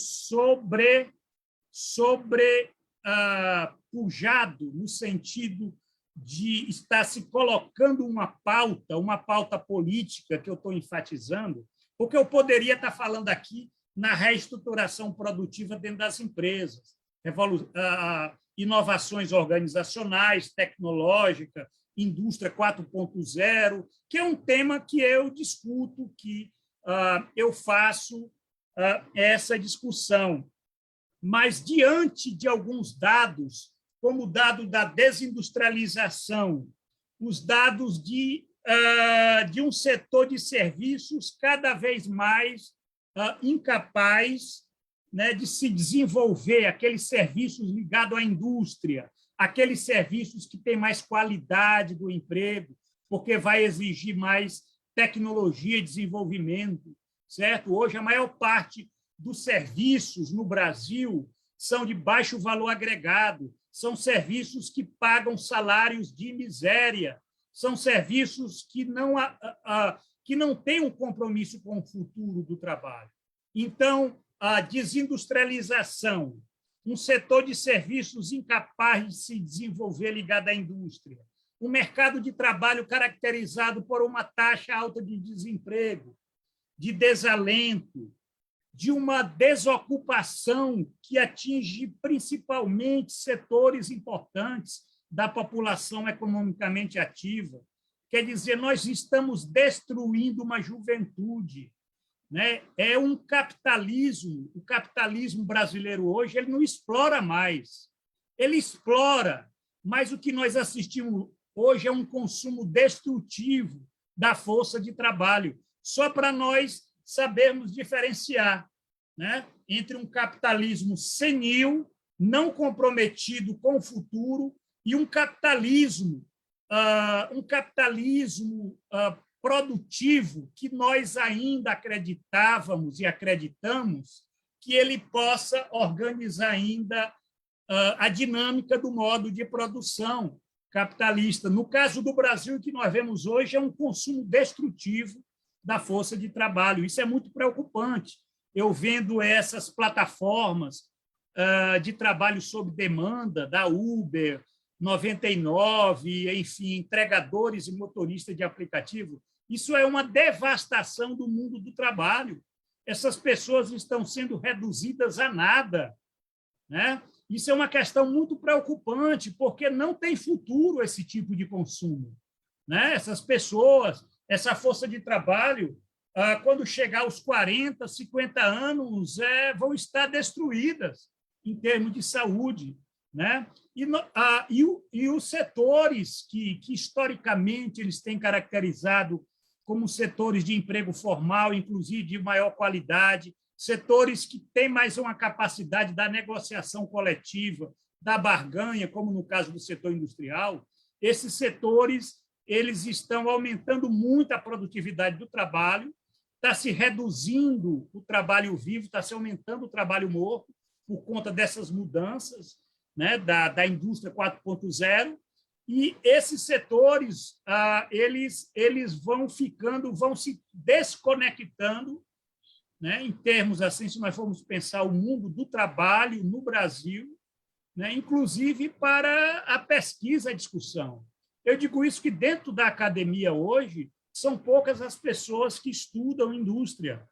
pujado no sentido de estar se colocando uma pauta política que eu estou enfatizando, porque eu poderia estar falando aqui na reestruturação produtiva dentro das empresas, inovações organizacionais, tecnológica, indústria 4.0, que é um tema que eu discuto, que eu faço essa discussão. Mas, diante de alguns dados, como o dado da desindustrialização, os dados de um setor de serviços cada vez mais incapaz, né, de se desenvolver, aqueles serviços ligados à indústria, aqueles serviços que têm mais qualidade do emprego, porque vai exigir mais tecnologia e desenvolvimento, certo? Hoje, a maior parte dos serviços no Brasil são de baixo valor agregado, são serviços que pagam salários de miséria, são serviços que não têm um compromisso com o futuro do trabalho. Então, a desindustrialização, um setor de serviços incapaz de se desenvolver ligado à indústria, um mercado de trabalho caracterizado por uma taxa alta de desemprego, de desalento, de uma desocupação que atinge principalmente setores importantes da população economicamente ativa. Quer dizer, nós estamos destruindo uma juventude, né? É um capitalismo, o capitalismo brasileiro hoje, ele não explora mais. Ele explora, mas o que nós assistimos hoje é um consumo destrutivo da força de trabalho, só para nós sabermos diferenciar, né, entre um capitalismo senil, não comprometido com o futuro, e um capitalismo produtivo que nós ainda acreditávamos e acreditamos que ele possa organizar ainda a dinâmica do modo de produção capitalista. No caso do Brasil, o que nós vemos hoje é um consumo destrutivo da força de trabalho. Isso é muito preocupante. Eu vendo essas plataformas de trabalho sob demanda, da Uber, 99, enfim, entregadores e motoristas de aplicativo, isso é uma devastação do mundo do trabalho. Essas pessoas estão sendo reduzidas a nada, né? Isso é uma questão muito preocupante, porque não tem futuro esse tipo de consumo, né? Essas pessoas, essa força de trabalho, quando chegar aos 40, 50 anos, vão estar destruídas em termos de saúde, né? E os setores que historicamente eles têm caracterizado como setores de emprego formal, inclusive de maior qualidade, setores que têm mais uma capacidade da negociação coletiva, da barganha, como no caso do setor industrial, esses setores eles estão aumentando muito a produtividade do trabalho, está se reduzindo o trabalho vivo, está se aumentando o trabalho morto por conta dessas mudanças, né, da indústria 4.0, e esses setores eles vão se desconectando, né, em termos assim, se nós formos pensar o mundo do trabalho no Brasil, né, inclusive para a pesquisa e a discussão. Eu digo isso que dentro da academia hoje são poucas as pessoas que estudam indústria,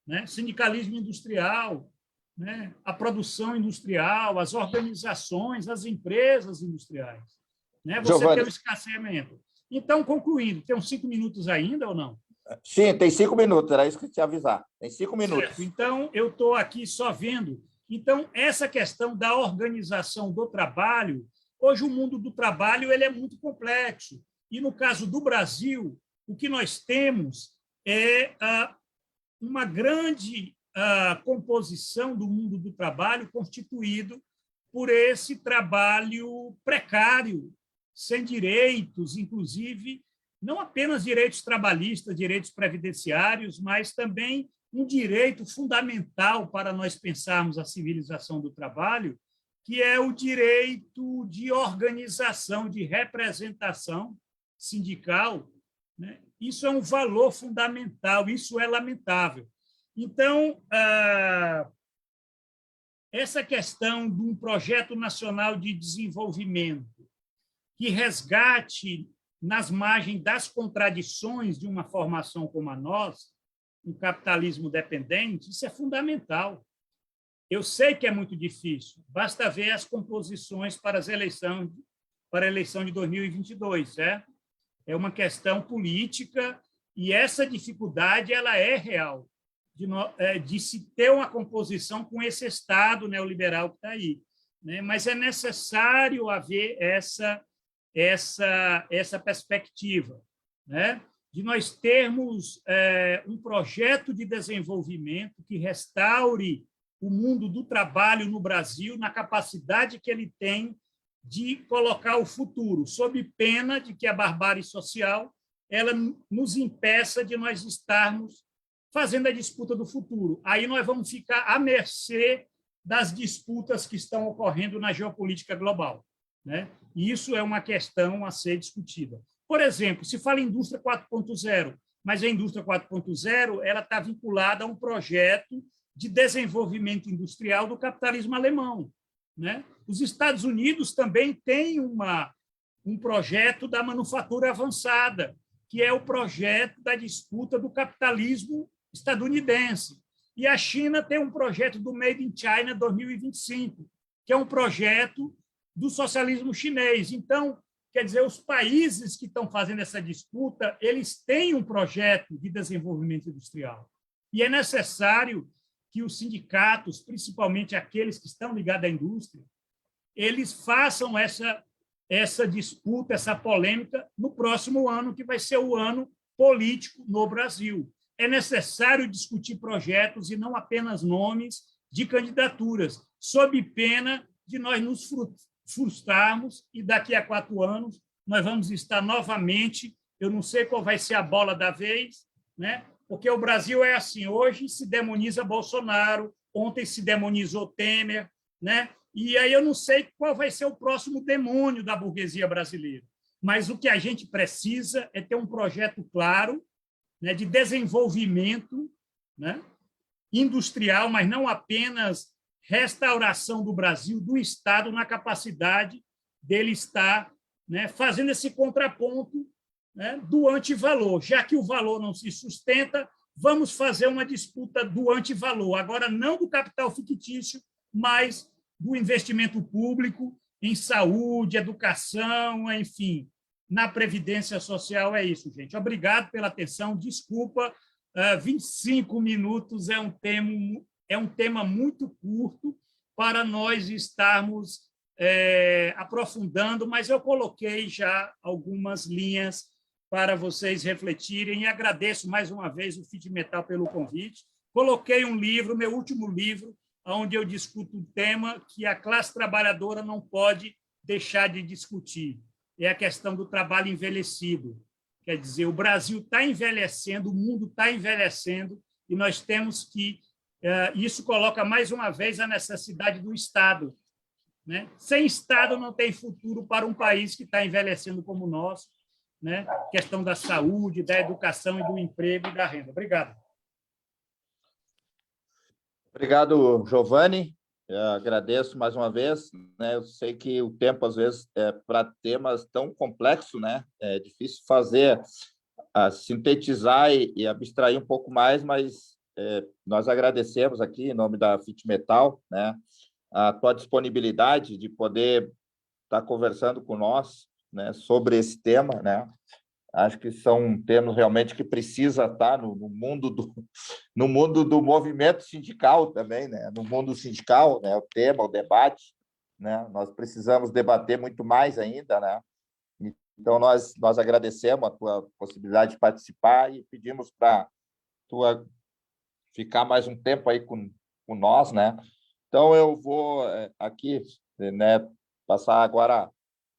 né, sindicalismo industrial, né, a produção industrial, as organizações, as empresas industriais. Né, você tem o escasseamento. Então, concluindo, tem uns 5 minutos ainda ou não? Sim, tem 5 minutos, era isso que eu te avisar. Tem 5 minutos. Certo. Então, eu estou aqui só vendo. Então, essa questão da organização do trabalho, hoje o mundo do trabalho ele é muito complexo. E, no caso do Brasil, o que nós temos é uma grande composição do mundo do trabalho constituído por esse trabalho precário, sem direitos, inclusive, não apenas direitos trabalhistas, direitos previdenciários, mas também um direito fundamental para nós pensarmos a civilização do trabalho, que é o direito de organização, de representação sindical. Né? Isso é um valor fundamental, isso é lamentável. Então, essa questão de um projeto nacional de desenvolvimento que resgate nas margens das contradições de uma formação como a nossa, um capitalismo dependente, isso é fundamental. Eu sei que é muito difícil, basta ver as composições para a eleição de 2022, certo? É uma questão política e essa dificuldade ela é real, de se ter uma composição com esse Estado neoliberal que está aí. Né? Mas é necessário haver essa perspectiva, né? De nós termos um projeto de desenvolvimento que restaure o mundo do trabalho no Brasil na capacidade que ele tem de colocar o futuro, sob pena de que a barbárie social ela nos impeça de nós estarmos fazendo a disputa do futuro. Aí nós vamos ficar à mercê das disputas que estão ocorrendo na geopolítica global. Né? E isso é uma questão a ser discutida. Por exemplo, se fala em indústria 4.0, mas a indústria 4.0 ela está vinculada a um projeto de desenvolvimento industrial do capitalismo alemão. Né? Os Estados Unidos também têm um projeto da manufatura avançada, que é o projeto da disputa do capitalismo estadunidense. E a China tem um projeto do Made in China 2025, que é um projeto do socialismo chinês. Então, quer dizer, os países que estão fazendo essa disputa, eles têm um projeto de desenvolvimento industrial. E é necessário que os sindicatos, principalmente aqueles que estão ligados à indústria, eles façam essa disputa, essa polêmica no próximo ano, que vai ser o ano político no Brasil. É necessário discutir projetos e não apenas nomes de candidaturas, sob pena de nós nos frustrarmos e daqui a 4 anos nós vamos estar novamente, eu não sei qual vai ser a bola da vez, né? Porque o Brasil é assim, hoje se demoniza Bolsonaro, ontem se demonizou Temer, né? E aí eu não sei qual vai ser o próximo demônio da burguesia brasileira. Mas o que a gente precisa é ter um projeto claro, né, de desenvolvimento, né, industrial, mas não apenas restauração do Brasil, do Estado, na capacidade dele estar, né, fazendo esse contraponto, né, do antivalor. Já que o valor não se sustenta, vamos fazer uma disputa do antivalor. Agora, não do capital fictício, mas do investimento público em saúde, educação, enfim, na Previdência Social. É isso, gente. Obrigado pela atenção. Desculpa, 25 minutos é um tema muito curto para nós estarmos aprofundando, mas eu coloquei já algumas linhas para vocês refletirem e agradeço mais uma vez o FitMetal pelo convite. Coloquei um livro, meu último livro, onde eu discuto um tema que a classe trabalhadora não pode deixar de discutir. É a questão do trabalho envelhecido. Quer dizer, o Brasil está envelhecendo, o mundo está envelhecendo, e nós temos que... Isso coloca, mais uma vez, a necessidade do Estado. Né? Sem Estado não tem futuro para um país que está envelhecendo como o nosso. Né? Questão da saúde, da educação e do emprego e da renda. Obrigado. Obrigado, Giovanni. Eu agradeço mais uma vez. Né? Eu sei que o tempo, às vezes, para temas tão complexos, né? É difícil fazer, sintetizar e abstrair um pouco mais, mas nós agradecemos aqui, em nome da FitMetal, né? A tua disponibilidade de poder estar conversando com nós, né, sobre esse tema, né? Acho que são temas realmente que precisa estar no mundo do movimento sindical também, né? No mundo sindical, né? O tema, o debate, né? Nós precisamos debater muito mais ainda, né? Então nós agradecemos a tua possibilidade de participar e pedimos para tu ficar mais um tempo aí com nós, né? Então eu vou aqui, né, passar agora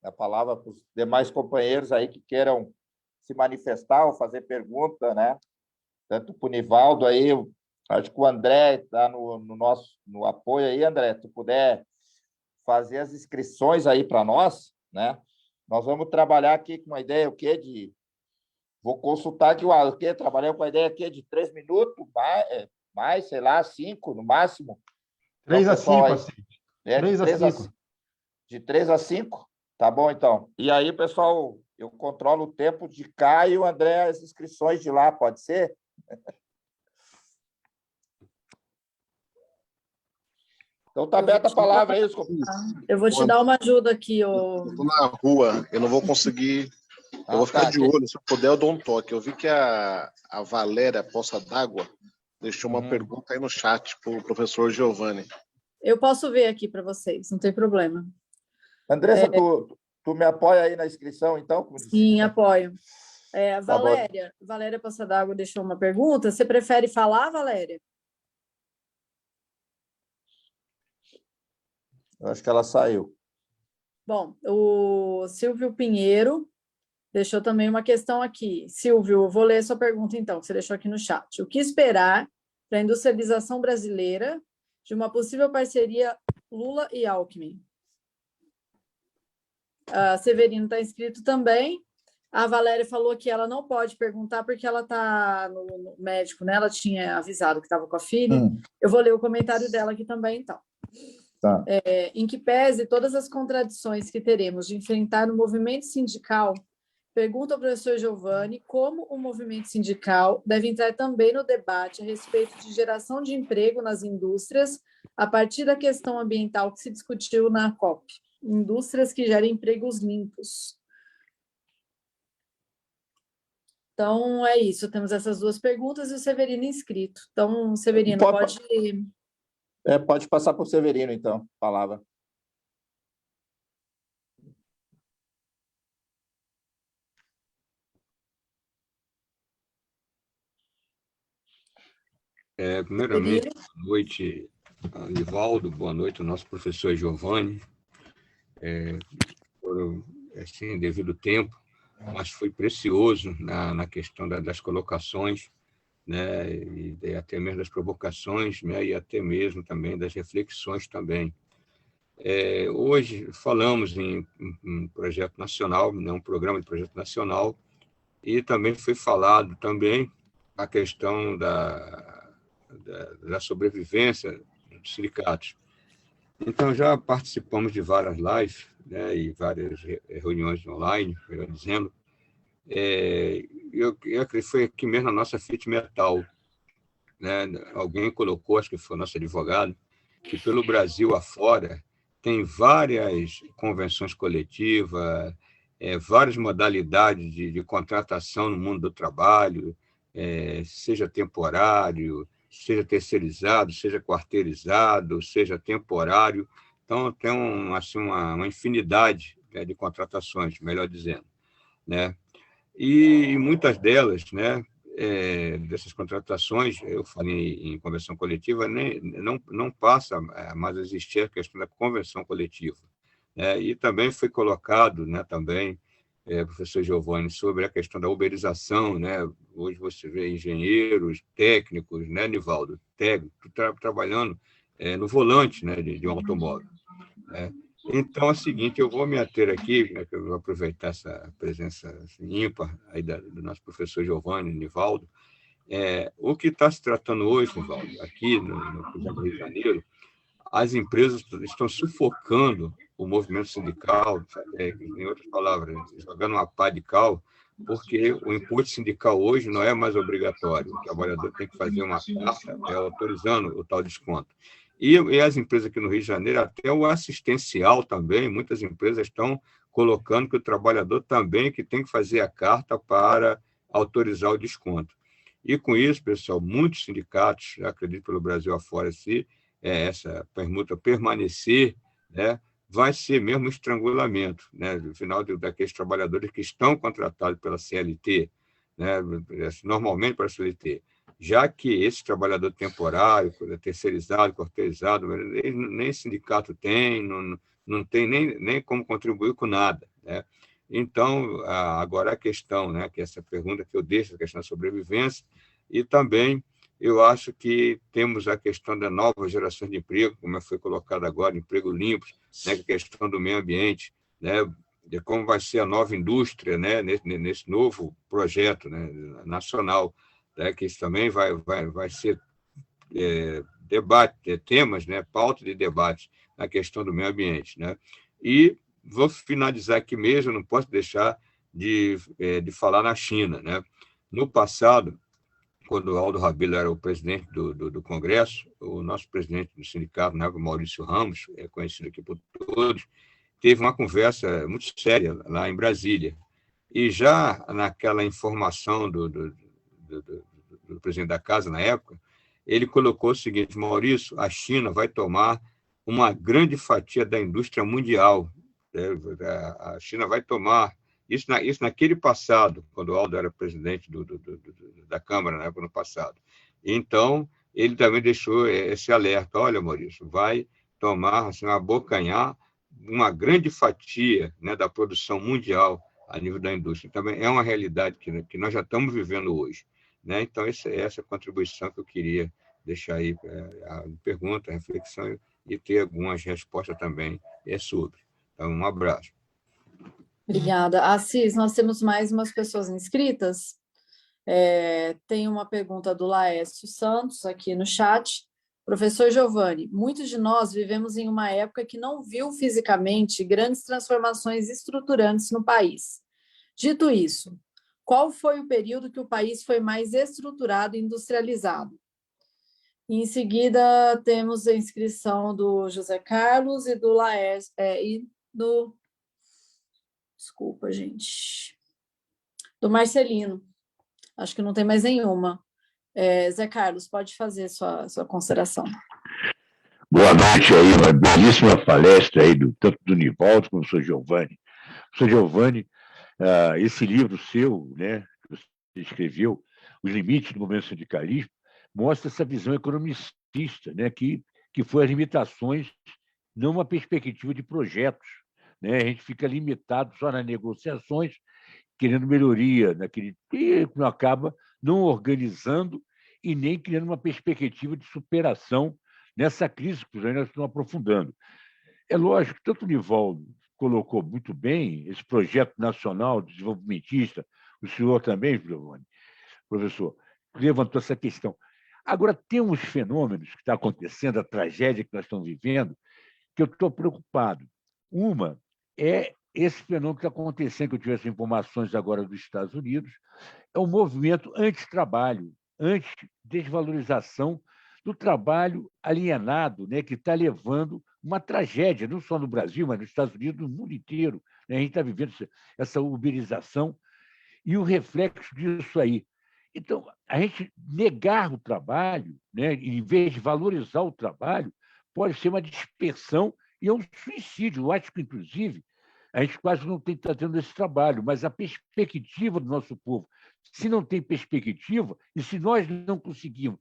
a palavra para os demais companheiros aí que queiram se manifestar ou fazer pergunta, né? Tanto para o Nivaldo aí, acho que o André está no apoio aí, André, se tu puder fazer as inscrições aí para nós, né? Nós vamos trabalhar aqui com uma ideia, o quê? Vou consultar aqui o quê? Trabalhar com a ideia aqui de 3 minutos, mais, sei lá, 5 no máximo. 3 a 5, assim. 3 a 5. De 3 a 5? Tá bom, então. E aí, pessoal, eu controlo o tempo de cá e o André as inscrições de lá, pode ser? Então, tá aberta a palavra aí. Eu vou te dar uma ajuda aqui. Eu estou na rua, eu não vou conseguir... Eu vou ficar de olho, se eu puder, eu dou um toque. Eu vi que a Valéria Poça d'Água deixou uma pergunta aí no chat para o professor Giovanni. Eu posso ver aqui para vocês, não tem problema. Andressa, tu me apoia aí na inscrição, então? Sim, apoio. Valéria Poça d'Água deixou uma pergunta. Você prefere falar, Valéria? Eu acho que ela saiu. Bom, o Silvio Pinheiro deixou também uma questão aqui. Silvio, vou ler sua pergunta, então, que você deixou aqui no chat. O que esperar para a industrialização brasileira de uma possível parceria Lula e Alckmin? A Severino está inscrito também. A Valéria falou que ela não pode perguntar porque ela está no médico, né? Ela tinha avisado que estava com a filha. Eu vou ler o comentário dela aqui também, então. Tá. Em que pese todas as contradições que teremos de enfrentar o movimento sindical, pergunta ao professor Giovanni como o movimento sindical deve entrar também no debate a respeito de geração de emprego nas indústrias a partir da questão ambiental que se discutiu na COP. Indústrias que gerem empregos limpos. Então, é isso. Temos essas duas perguntas e o Severino inscrito. Então, Severino, pode... Pode passar para o Severino, então, palavra. Primeiramente, boa noite, Nivaldo, boa noite ao nosso professor Giovanni. Por assim, devido tempo, mas foi precioso na questão das colocações, né, e até mesmo das provocações, né, e até mesmo também das reflexões também. Hoje falamos em um projeto nacional, né, um programa de projeto nacional, e também foi falado também a questão da sobrevivência dos sindicatos. Então, já participamos de várias lives, né, e várias reuniões online, melhor dizendo. Eu acredito que foi aqui mesmo na nossa FitMetal, né? Alguém colocou, acho que foi o nosso advogado, que pelo Brasil afora tem várias convenções coletivas, várias modalidades de contratação no mundo do trabalho, seja temporário, seja terceirizado, seja quarteirizado, seja temporário. Então, tem assim, uma infinidade, né, de contratações, melhor dizendo, né? E muitas delas, né, dessas contratações, eu falei em convenção coletiva, não passa mais a existir a questão da convenção coletiva, né? E também foi colocado, né, também, professor Giovanni, sobre a questão da uberização, né? Hoje você vê engenheiros, técnicos, né, Nivaldo, técnico, trabalhando no volante, né, de um automóvel, né? Então, é o seguinte, eu vou me ater aqui, né, que eu vou aproveitar essa presença assim, ímpar aí do nosso professor Giovanni, Nivaldo. O que está se tratando hoje, Nivaldo, aqui no Rio de Janeiro, as empresas estão sufocando o movimento sindical, em outras palavras, jogando uma pá de cal, porque o imposto sindical hoje não é mais obrigatório. O trabalhador tem que fazer uma carta autorizando o tal desconto. E as empresas aqui no Rio de Janeiro, até o assistencial também, muitas empresas estão colocando que o trabalhador também que tem que fazer a carta para autorizar o desconto. E com isso, pessoal, muitos sindicatos, acredito pelo Brasil afora, se essa permuta permanecer, né, vai ser mesmo um estrangulamento, né, no final daqueles trabalhadores que estão contratados pela CLT, né, normalmente para a CLT, já que esse trabalhador temporário, terceirizado, quarteirizado, ele nem sindicato tem, não tem nem como contribuir com nada, né? Então, agora a questão, né, que essa pergunta que eu deixo, a questão da sobrevivência, e também eu acho que temos a questão da nova geração de emprego, como foi colocado agora, emprego limpo, né, a questão do meio ambiente, né, de como vai ser a nova indústria, né, nesse novo projeto, né, nacional, né, que isso também vai ser debate, temas, né, pauta de debate na questão do meio ambiente, né? E vou finalizar aqui mesmo, não posso deixar de falar na China, né? No passado, quando o Aldo Rabelo era o presidente do Congresso, o nosso presidente do sindicato, né, Maurício Ramos, conhecido aqui por todos, teve uma conversa muito séria lá em Brasília. E já naquela informação do presidente da casa, na época, ele colocou o seguinte: Maurício, a China vai tomar uma grande fatia da indústria mundial. A China vai tomar... Isso naquele passado, quando o Aldo era presidente da Câmara, na época, no passado. Então, ele também deixou esse alerta: olha, Maurício, vai tomar, assim, abocanhar uma grande fatia, né, da produção mundial a nível da indústria. Também é uma realidade que nós já estamos vivendo hoje, né? Então, essa é essa contribuição que eu queria deixar aí, a pergunta, a reflexão, e ter algumas respostas também sobre. Então, um abraço. Obrigada. Assis, nós temos mais umas pessoas inscritas. Tem uma pergunta do Laércio Santos aqui no chat. Professor Giovanni, muitos de nós vivemos em uma época que não viu fisicamente grandes transformações estruturantes no país. Dito isso, qual foi o período que o país foi mais estruturado e industrializado? Em seguida, temos a inscrição do José Carlos e do Laércio, desculpa, gente. Do Marcelino. Acho que não tem mais nenhuma. Zé Carlos, pode fazer sua consideração. Boa noite aí, uma belíssima palestra aí, tanto do Nivaldo como do professor Giovanni. Professor Giovanni, esse livro seu, né, que você escreveu, Os Limites do Movimento Sindicalismo, mostra essa visão economicista, né, que foi as limitações, não uma perspectiva de projetos, né? A gente fica limitado só nas negociações, querendo melhoria, e acaba não organizando e nem criando uma perspectiva de superação nessa crise que nós estamos aprofundando. É lógico que tanto o Nivaldo colocou muito bem esse projeto nacional desenvolvimentista, o senhor também, Giovanni, professor, levantou essa questão. Agora, tem uns fenômenos que estão acontecendo, a tragédia que nós estamos vivendo, que eu estou preocupado. Uma é esse fenômeno que está acontecendo, que eu tive essas informações agora dos Estados Unidos, é um movimento anti-trabalho, anti-desvalorização do trabalho alienado, né, que está levando uma tragédia, não só no Brasil, mas nos Estados Unidos, no mundo inteiro. Né? A gente está vivendo essa uberização e o reflexo disso aí. Então, a gente negar o trabalho, né, em vez de valorizar o trabalho, pode ser uma dispersão e é um suicídio. Eu acho que, inclusive, a gente quase não está tendo esse trabalho, mas a perspectiva do nosso povo, se não tem perspectiva, e se nós não conseguimos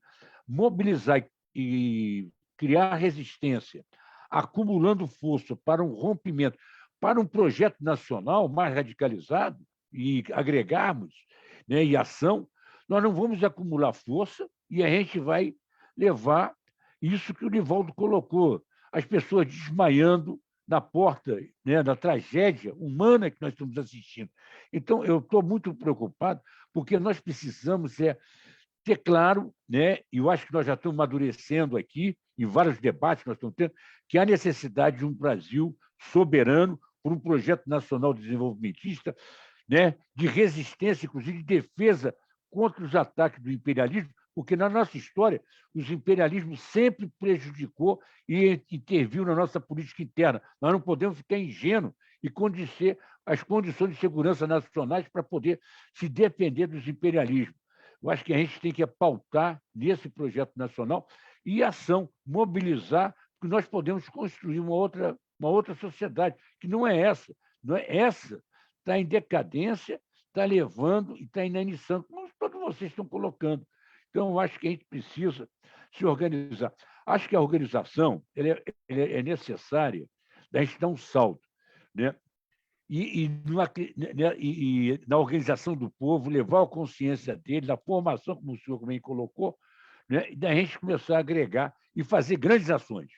mobilizar e criar resistência, acumulando força para um rompimento, para um projeto nacional mais radicalizado e agregarmos, né, e ação, nós não vamos acumular força e a gente vai levar isso que o Nivaldo colocou, as pessoas desmaiando na porta, né, da tragédia humana que nós estamos assistindo. Então, eu estou muito preocupado, porque nós precisamos ter claro, né, e eu acho que nós já estamos amadurecendo aqui, em vários debates que nós estamos tendo, que há necessidade de um Brasil soberano por um projeto nacional desenvolvimentista, né, de resistência, inclusive de defesa contra os ataques do imperialismo, porque na nossa história os imperialismos sempre prejudicou e interviu na nossa política interna. Nós não podemos ficar ingênuos e condizer as condições de segurança nacionais para poder se defender dos imperialismos. Eu acho que a gente tem que pautar nesse projeto nacional e ação, mobilizar, porque nós podemos construir uma outra sociedade, que não é essa. Não é essa, está em decadência, está levando e está inaniçando, como todos vocês estão colocando. Então, eu acho que a gente precisa se organizar. Acho que a organização é necessária, a gente dar um salto, né? E na organização do povo, levar a consciência dele, na formação, como o senhor também colocou, né? E da gente começar a agregar e fazer grandes ações,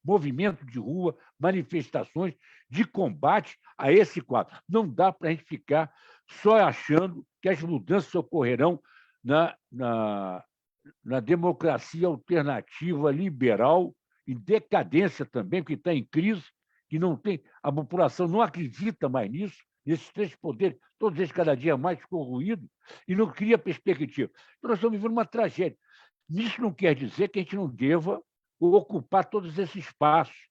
movimento de rua, manifestações de combate a esse quadro. Não dá para a gente ficar só achando que as mudanças ocorrerão na democracia alternativa liberal, em decadência também, porque está em crise, que não tem, a população não acredita mais nisso, nesses três poderes, todos eles cada dia mais corroídos, e não cria perspectiva. Então, nós estamos vivendo uma tragédia. Isso não quer dizer que a gente não deva ocupar todos esses espaços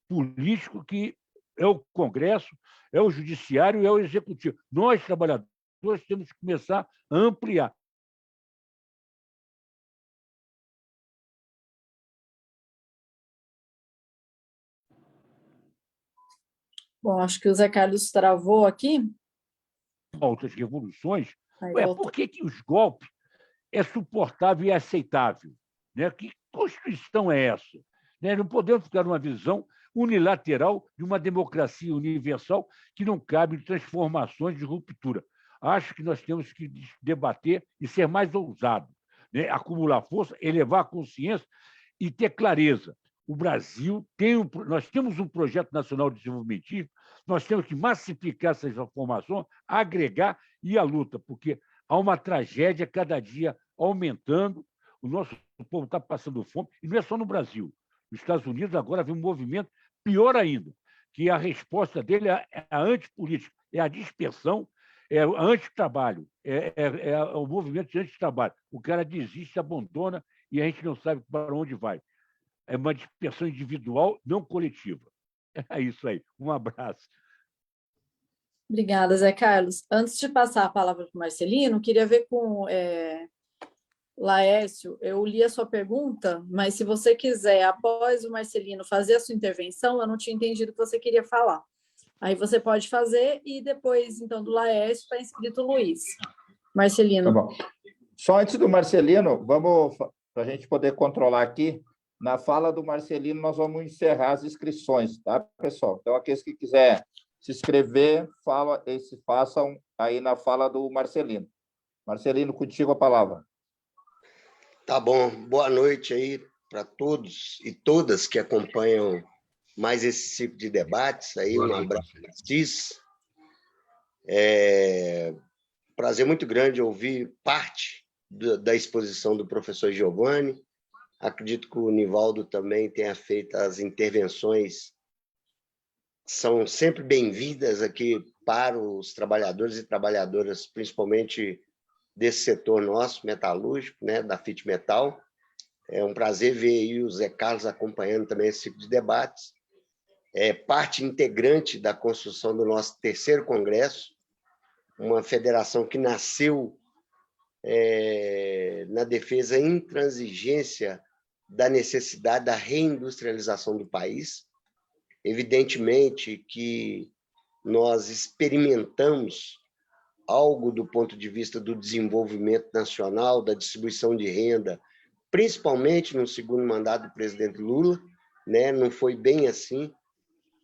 políticos que é o Congresso, é o Judiciário e é o Executivo. Nós, trabalhadores, temos que começar a ampliar. Bom, acho que o Zé Carlos travou aqui. Outras revoluções. Por que os golpes é suportável e aceitável? Né? Que Constituição é essa? Né? Não podemos ficar numa visão unilateral de uma democracia universal que não cabe em transformações de ruptura. Acho que nós temos que debater e ser mais ousados, né? Acumular força, elevar a consciência e ter clareza. O Brasil nós temos um projeto nacional de desenvolvimento, nós temos que massificar essas informações, agregar e a luta, porque há uma tragédia cada dia aumentando, o nosso povo está passando fome, e não é só no Brasil. Nos Estados Unidos agora vem um movimento pior ainda, que a resposta dele é a antipolítica, é a dispersão, é o antitrabalho, é o movimento de antitrabalho. O cara desiste, abandona, e a gente não sabe para onde vai. É uma dispersão individual, não coletiva. É isso aí. Um abraço. Obrigada, Zé Carlos. Antes de passar a palavra para o Marcelino, queria ver com Laércio. Eu li a sua pergunta, mas se você quiser, após o Marcelino fazer a sua intervenção, eu não tinha entendido o que você queria falar. Aí você pode fazer e depois, então, do Laércio está inscrito o Luiz. Marcelino. Tá bom. Só antes do Marcelino, vamos, para a gente poder controlar aqui, na fala do Marcelino, nós vamos encerrar as inscrições, tá, pessoal? Então, aqueles que quiserem se inscrever, façam aí na fala do Marcelino. Marcelino, contigo a palavra. Tá bom. Boa noite aí para todos e todas que acompanham mais esse tipo de debates. Aí, um abraço para vocês. Prazer muito grande ouvir parte da exposição do professor Giovani. Acredito que o Nivaldo também tenha feito as intervenções, são sempre bem-vindas aqui para os trabalhadores e trabalhadoras, principalmente desse setor nosso, metalúrgico, né, da FIT Metal. É um prazer ver aí o Zé Carlos acompanhando também esse tipo de debates. é parte integrante da construção do nosso 3º Congresso, uma federação que nasceu na defesa e intransigência da necessidade da reindustrialização do país. Evidentemente que nós experimentamos algo do ponto de vista do desenvolvimento nacional, da distribuição de renda, principalmente no 2º mandato do presidente Lula, né? Não foi bem assim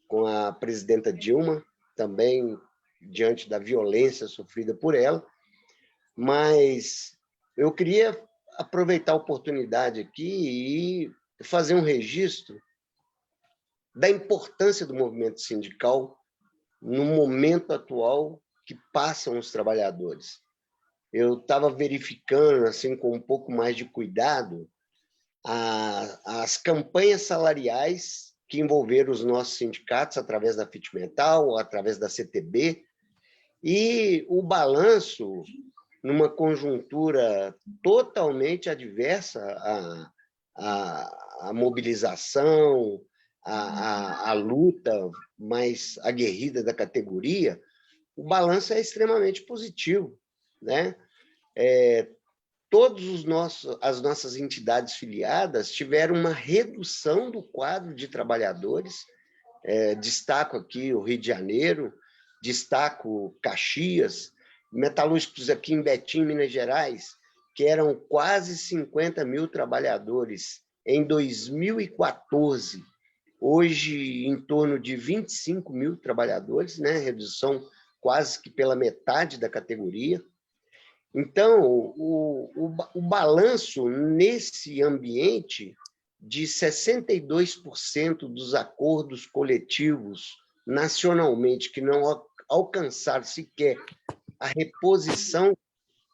com a presidenta Dilma, também diante da violência sofrida por ela, mas eu queria aproveitar a oportunidade aqui e fazer um registro da importância do movimento sindical no momento atual que passam os trabalhadores. Eu estava verificando, assim, com um pouco mais de cuidado, as campanhas salariais que envolveram os nossos sindicatos através da FIT-Metal, através da CTB, e o balanço, numa conjuntura totalmente adversa à mobilização, à luta mais aguerrida da categoria, o balanço é extremamente positivo, né? As nossas entidades filiadas tiveram uma redução do quadro de trabalhadores. Destaco aqui o Rio de Janeiro, destaco Caxias, metalúrgicos aqui em Betim, Minas Gerais, que eram quase 50 mil trabalhadores em 2014, hoje em torno de 25 mil trabalhadores, né? Redução quase que pela metade da categoria. Então, o balanço nesse ambiente de 62% dos acordos coletivos nacionalmente que não alcançaram sequer a reposição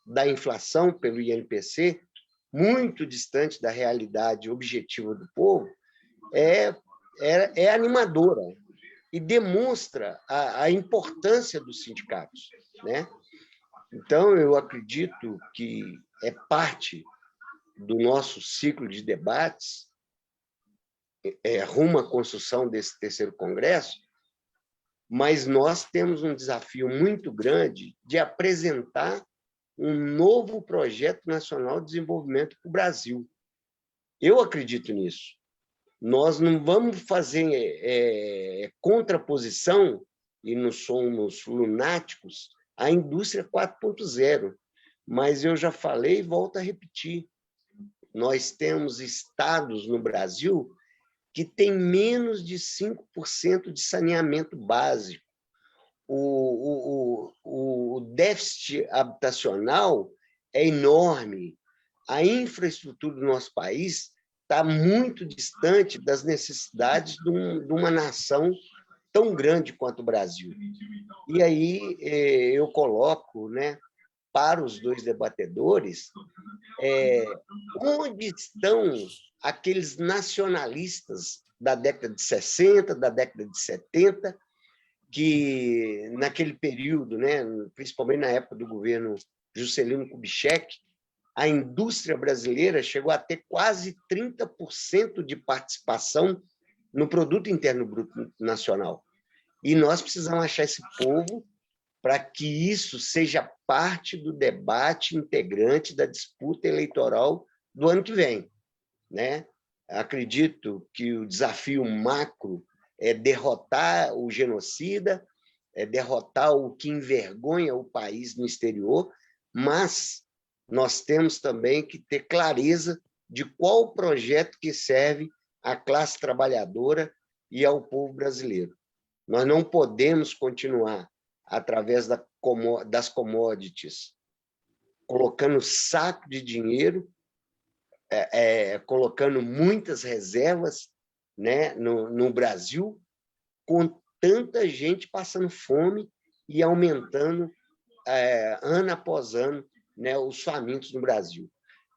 da inflação pelo INPC, muito distante da realidade objetiva do povo, é animadora e demonstra a importância dos sindicatos, né? Então, eu acredito que é parte do nosso ciclo de debates, rumo à construção desse 3º Congresso, mas nós temos um desafio muito grande de apresentar um novo projeto nacional de desenvolvimento para o Brasil. Eu acredito nisso. Nós não vamos fazer contraposição, e não somos lunáticos, à indústria 4.0, mas eu já falei e volto a repetir. Nós temos estados no Brasil que têm menos de 5% de saneamento básico. O déficit habitacional é enorme. A infraestrutura do nosso país está muito distante das necessidades de uma nação tão grande quanto o Brasil. E aí eu coloco, né, para os dois debatedores, onde estão aqueles nacionalistas da década de 60, da década de 70, que naquele período, né, principalmente na época do governo Juscelino Kubitschek, a indústria brasileira chegou a ter quase 30% de participação no Produto Interno Bruto Nacional. E nós precisamos achar esse povo para que isso seja parte do debate integrante da disputa eleitoral do ano que vem, né? Acredito que o desafio macro é derrotar o genocida, é derrotar o que envergonha o país no exterior, mas nós temos também que ter clareza de qual o projeto que serve à classe trabalhadora e ao povo brasileiro. Nós não podemos continuar, através das commodities, colocando saco de dinheiro, colocando muitas reservas, né, no Brasil, com tanta gente passando fome e aumentando, ano após ano, né, os famintos no Brasil.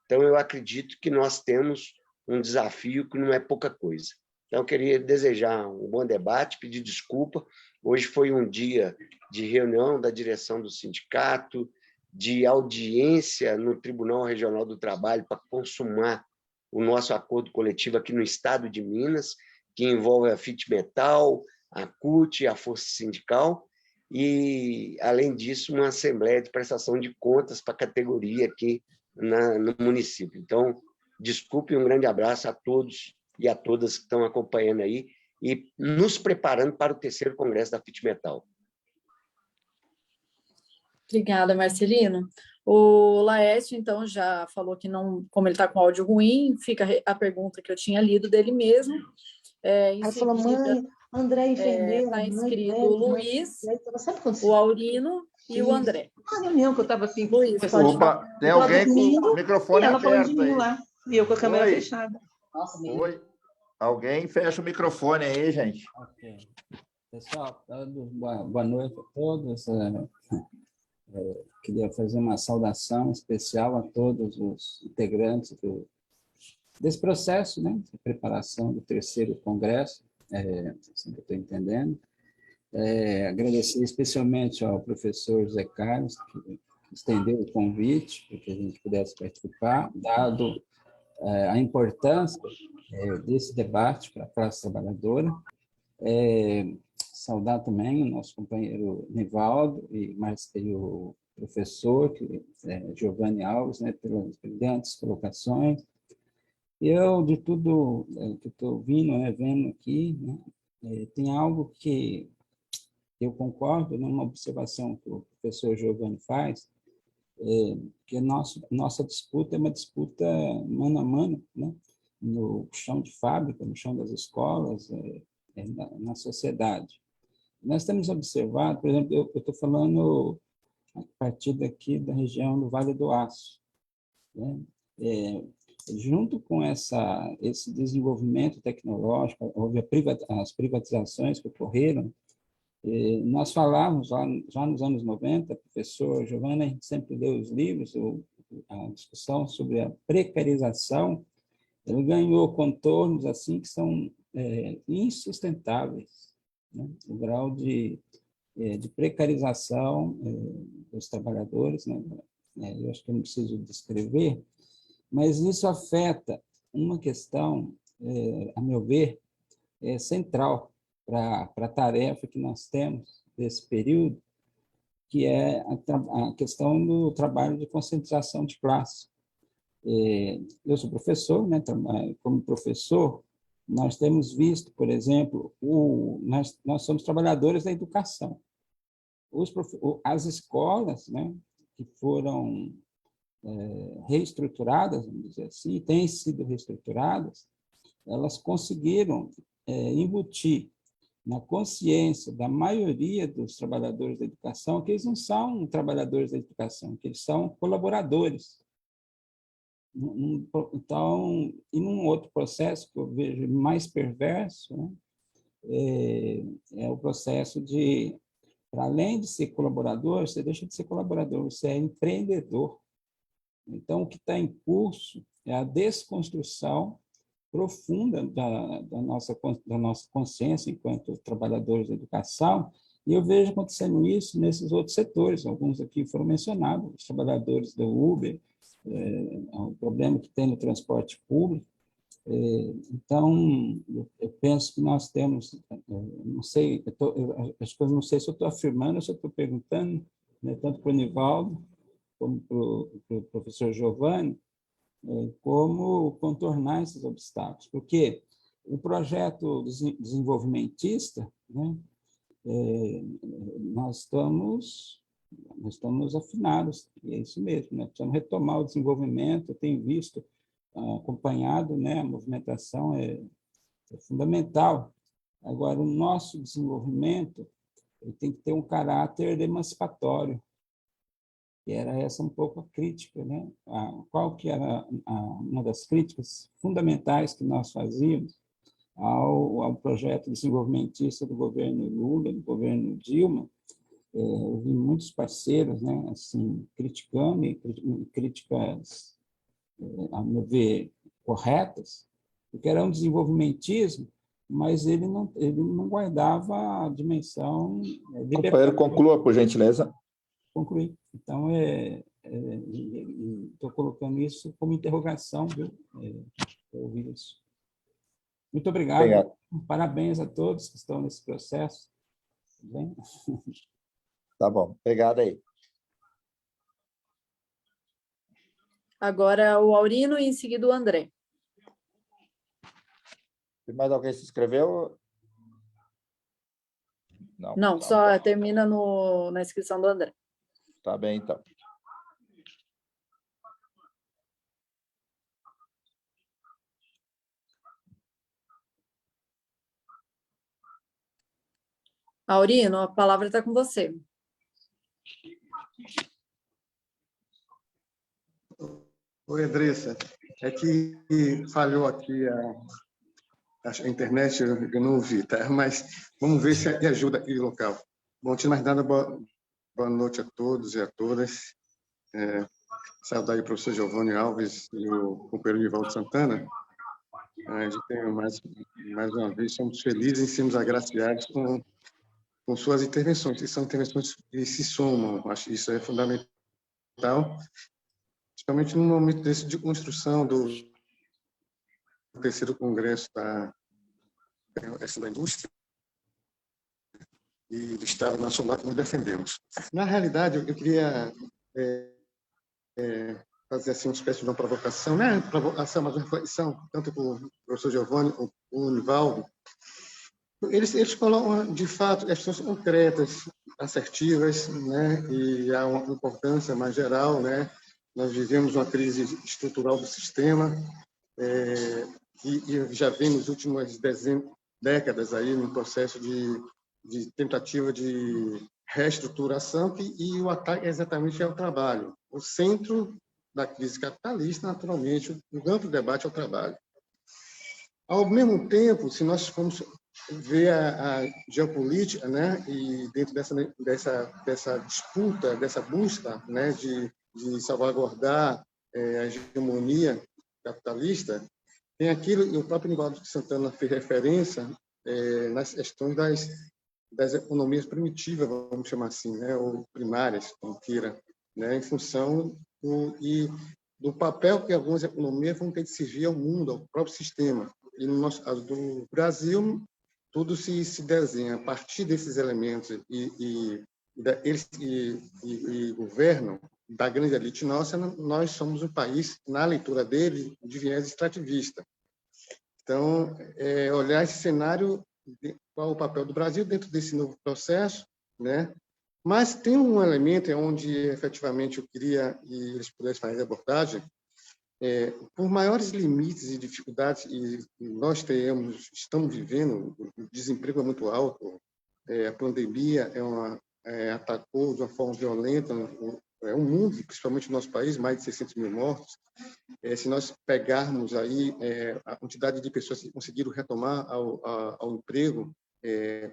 Então, eu acredito que nós temos um desafio que não é pouca coisa. Então, eu queria desejar um bom debate, pedir desculpa. Hoje foi um dia de reunião da direção do sindicato, de audiência no Tribunal Regional do Trabalho para consumar o nosso acordo coletivo aqui no estado de Minas, que envolve a FIT Metal, a CUT, a Força Sindical, e, além disso, uma assembleia de prestação de contas para a categoria aqui no município. Então, desculpe, um grande abraço a todos e a todas que estão acompanhando aí e nos preparando para o 3º Congresso da FIT Metal. Obrigada, Marcelino. O Laércio, então, já falou que não, como ele está com áudio ruim, fica a pergunta que eu tinha lido dele mesmo. Em falou, mãe, André, enfermeira, está inscrito médico, o Luiz, sabe quando o Aurino e o André. A reunião que eu estava assim, Luiz, Opa, tem alguém com o microfone ela falando aberto de mim aí. lá, e eu com a câmera Oi. fechada. Nossa, Oi. Alguém fecha o microfone aí, gente. Ok. Pessoal, boa noite a todos. Queria fazer uma saudação especial a todos os integrantes desse processo, né, de preparação do 3º Congresso, assim que eu estou entendendo. Agradecer especialmente ao professor José Carlos, que estendeu o convite para que a gente pudesse participar, dado a importância desse debate para a classe trabalhadora. Saudar também o nosso companheiro Nivaldo e o professor Giovanni Alves, né, pelas brilhantes colocações. E eu, de tudo que estou vendo aqui, né, tem algo que eu concordo numa observação que o professor Giovanni faz, que a nossa disputa é uma disputa mano a mano, né, no chão de fábrica, no chão das escolas, na sociedade. Nós temos observado, por exemplo, eu estou falando a partir daqui da região do Vale do Aço, né? Junto com esse desenvolvimento tecnológico, houve as privatizações que ocorreram. Nós falávamos já nos anos 90, professor Giovanni, a gente sempre leu os livros, a discussão sobre a precarização, ele ganhou contornos assim que são insustentáveis, né? O grau de precarização dos trabalhadores, né? Eu acho que eu não preciso descrever, mas isso afeta uma questão, a meu ver, central para a tarefa que nós temos nesse período, que é a questão do trabalho de conscientização de classe. Eu sou professor, né? Como professor, nós temos visto, por exemplo, nós somos trabalhadores da educação. As escolas, né, que foram reestruturadas, vamos dizer assim, têm sido reestruturadas, elas conseguiram embutir na consciência da maioria dos trabalhadores da educação que eles não são trabalhadores da educação, que eles são colaboradores. Então, e num outro processo que eu vejo mais perverso, né, é o processo de, para além de ser colaborador, você deixa de ser colaborador, você é empreendedor. Então, o que está em curso é a desconstrução profunda da nossa consciência enquanto trabalhadores da educação, e eu vejo acontecendo isso nesses outros setores, alguns aqui foram mencionados, os trabalhadores do Uber, o problema que tem no transporte público. Então, eu penso que nós temos, não sei, acho que eu não sei se eu estou afirmando ou se eu estou perguntando, né, tanto para o Nivaldo como para o professor Giovanni, como contornar esses obstáculos, porque o projeto desenvolvimentista, né, nós estamos afinados, e é isso mesmo, né? Precisamos retomar o desenvolvimento. Eu tenho visto, acompanhado, né, a movimentação é fundamental. Agora, o nosso desenvolvimento ele tem que ter um caráter emancipatório, e era essa um pouco a crítica, né? Qual que era uma das críticas fundamentais que nós fazíamos ao projeto desenvolvimentista do governo Lula, do governo Dilma? Eu vi muitos parceiros, né, assim, criticando, e críticas, a meu ver, corretas, porque era um desenvolvimentismo, mas ele não guardava a dimensão libertária. Companheiro, conclua, por gentileza. Concluir. Então, estou colocando isso como interrogação, viu? Eu ouvi isso. Muito obrigado. Obrigado. Parabéns a todos que estão nesse processo. Tudo bem? Tá bom. Obrigado aí. Agora o Aurino e em seguida o André. Tem mais alguém se inscreveu? Não, só termina na inscrição do André. Tá bem, então. Aurino, a palavra está com você. Oi, Andressa. É que falhou aqui a internet, eu não ouvi, tá? Mas vamos ver se ajuda aqui o local. Bom, antes de mais nada, boa noite a todos e a todas. Saudar aí o professor Giovanni Alves e o companheiro Nivaldo Santana. A gente tem mais uma vez, somos felizes em sermos agraciados com suas intervenções, que são intervenções que se somam. Acho que isso é fundamental, principalmente no momento desse de construção do terceiro congresso da indústria e do Estado Nacional que nós defendemos. Na realidade, eu queria fazer assim uma espécie de uma provocação, não é provocação, mas uma reflexão, tanto para o professor Giovanni como para o Nivaldo. Eles colocam, de fato, questões concretas, assertivas, né? E há uma importância mais geral, né? Nós vivemos uma crise estrutural do sistema, e já vem nas últimas décadas aí num processo de tentativa de reestruturação, e o ataque exatamente é o trabalho. O centro da crise capitalista, naturalmente, o amplo debate é o trabalho. Ao mesmo tempo, se nós formos ver a geopolítica, né, e dentro dessa disputa, dessa busca, né, de salvaguardar a hegemonia capitalista, tem aquilo, e o próprio Nivaldo Santana fez referência nas questões das economias primitivas, vamos chamar assim, né, ou primárias, como queira, né, em função do papel que algumas economias vão ter de servir ao mundo, ao próprio sistema. E no nosso caso do Brasil, tudo se desenha a partir desses elementos eles governam da grande elite nossa. Nós somos um país, na leitura dele, de viés extrativista. Então, olhar esse cenário, qual o papel do Brasil dentro desse novo processo, né? Mas tem um elemento onde, efetivamente, eu queria, e eles pudessem fazer a abordagem, por maiores limites e dificuldades que nós estamos vivendo, o desemprego é muito alto, a pandemia atacou de uma forma violenta o mundo, principalmente o nosso país, mais de 600 mil mortos. Se nós pegarmos aí a quantidade de pessoas que conseguiram retomar ao emprego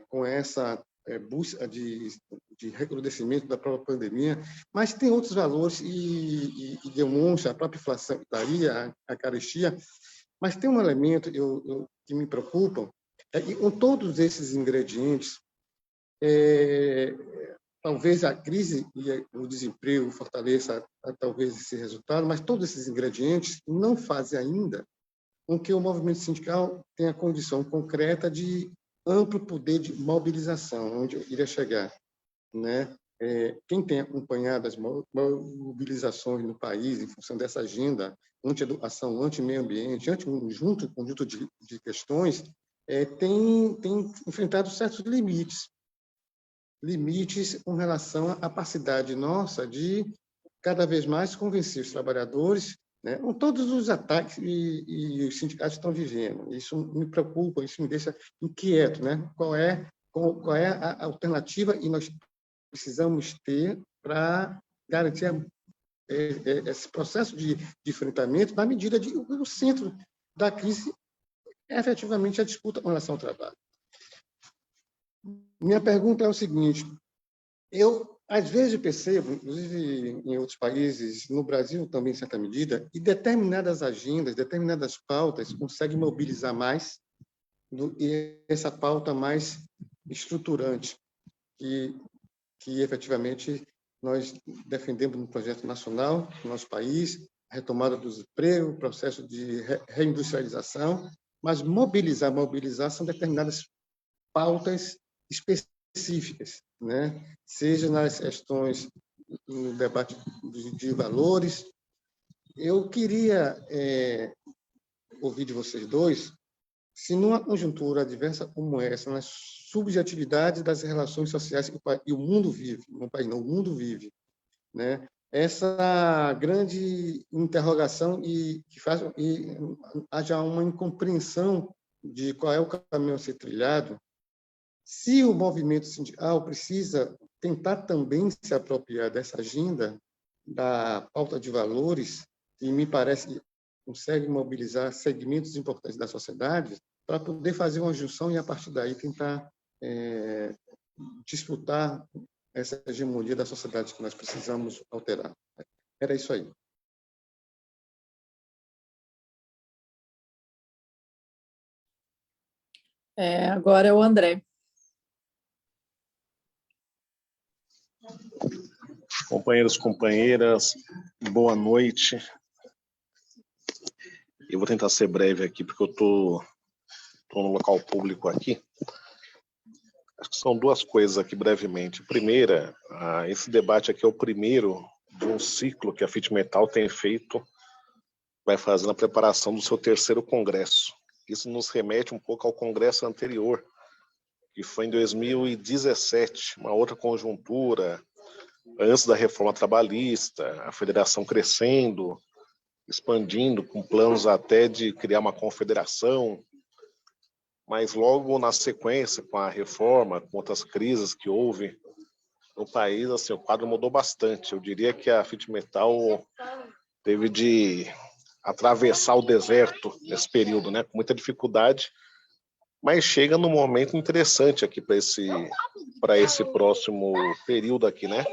com essa busca de recrudescimento da própria pandemia, mas tem outros valores e demonstra a própria inflação, daí a carestia, mas tem um elemento que me preocupa, que com todos esses ingredientes, talvez a crise e o desemprego fortaleça talvez esse resultado, mas todos esses ingredientes não fazem ainda com que o movimento sindical tenha condição concreta de amplo poder de mobilização, onde eu iria chegar, né? Quem tem acompanhado as mobilizações no país em função dessa agenda anti-educação, anti-meio ambiente, conjunto de questões, tem enfrentado certos limites com relação à capacidade nossa de cada vez mais convencer os trabalhadores, né, com todos os ataques e os sindicatos estão vivendo. Isso me preocupa, isso me deixa inquieto, né? Qual é a alternativa e nós precisamos ter para garantir esse processo de enfrentamento na medida de o centro da crise é efetivamente a disputa com relação ao trabalho. Minha pergunta é o seguinte: eu, às vezes, percebo, inclusive em outros países, no Brasil também, em certa medida, e determinadas agendas, determinadas pautas conseguem mobilizar mais e essa pauta mais estruturante, que efetivamente nós defendemos no projeto nacional, no nosso país, a retomada do emprego, o processo de reindustrialização, mas mobilizar são determinadas pautas específicas, né? Seja nas questões no debate de valores. Eu queria ouvir de vocês dois se, numa conjuntura adversa como essa, nas subjetividades das relações sociais que o mundo vive, no país não, o mundo vive, né? Essa grande interrogação e que faz e haja uma incompreensão de qual é o caminho a ser trilhado, se o movimento sindical precisa tentar também se apropriar dessa agenda da pauta de valores, que me parece que consegue mobilizar segmentos importantes da sociedade para poder fazer uma junção e, a partir daí, tentar disputar essa hegemonia da sociedade que nós precisamos alterar. Era isso aí. Agora é o André. Companheiros, companheiras, boa noite. Eu vou tentar ser breve aqui, porque eu estou no local público aqui. Acho que são duas coisas aqui brevemente. Primeira, esse debate aqui é o primeiro de um ciclo que a FIT Metal tem feito, vai fazendo a preparação do seu terceiro congresso. Isso nos remete um pouco ao congresso anterior, que foi em 2017, uma outra conjuntura, antes da reforma trabalhista, a federação crescendo, expandindo, com planos até de criar uma confederação, mas logo na sequência, com a reforma, com outras crises que houve no país, assim, o quadro mudou bastante. Eu diria que a FIT Metal teve de atravessar o deserto nesse período, né, com muita dificuldade, mas chega num momento interessante aqui para esse próximo período aqui, né?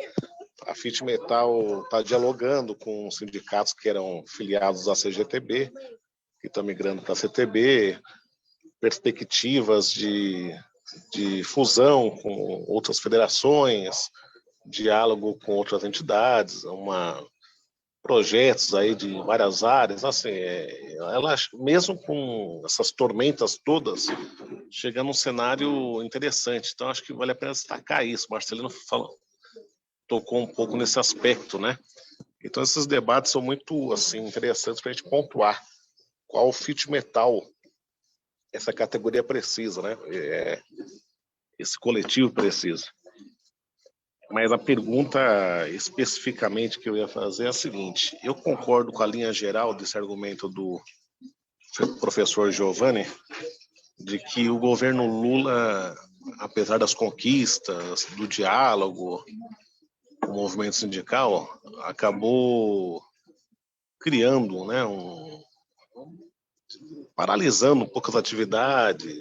A FIT Metal está dialogando com sindicatos que eram filiados à CGTB, que estão migrando para a CTB, perspectivas de fusão com outras federações, diálogo com outras entidades, projetos aí de várias áreas, assim, ela, mesmo com essas tormentas todas, chega num cenário interessante. Então, acho que vale a pena destacar isso. Marcelino tocou um pouco nesse aspecto, né? Então, esses debates são muito, assim, interessantes para a gente pontuar qual FIT Metal essa categoria precisa, né? Esse coletivo precisa. Mas a pergunta especificamente que eu ia fazer é a seguinte: eu concordo com a linha geral desse argumento do professor Giovanni, de que o governo Lula, apesar das conquistas, do diálogo, o movimento sindical, acabou criando, né, paralisando um pouco as atividades.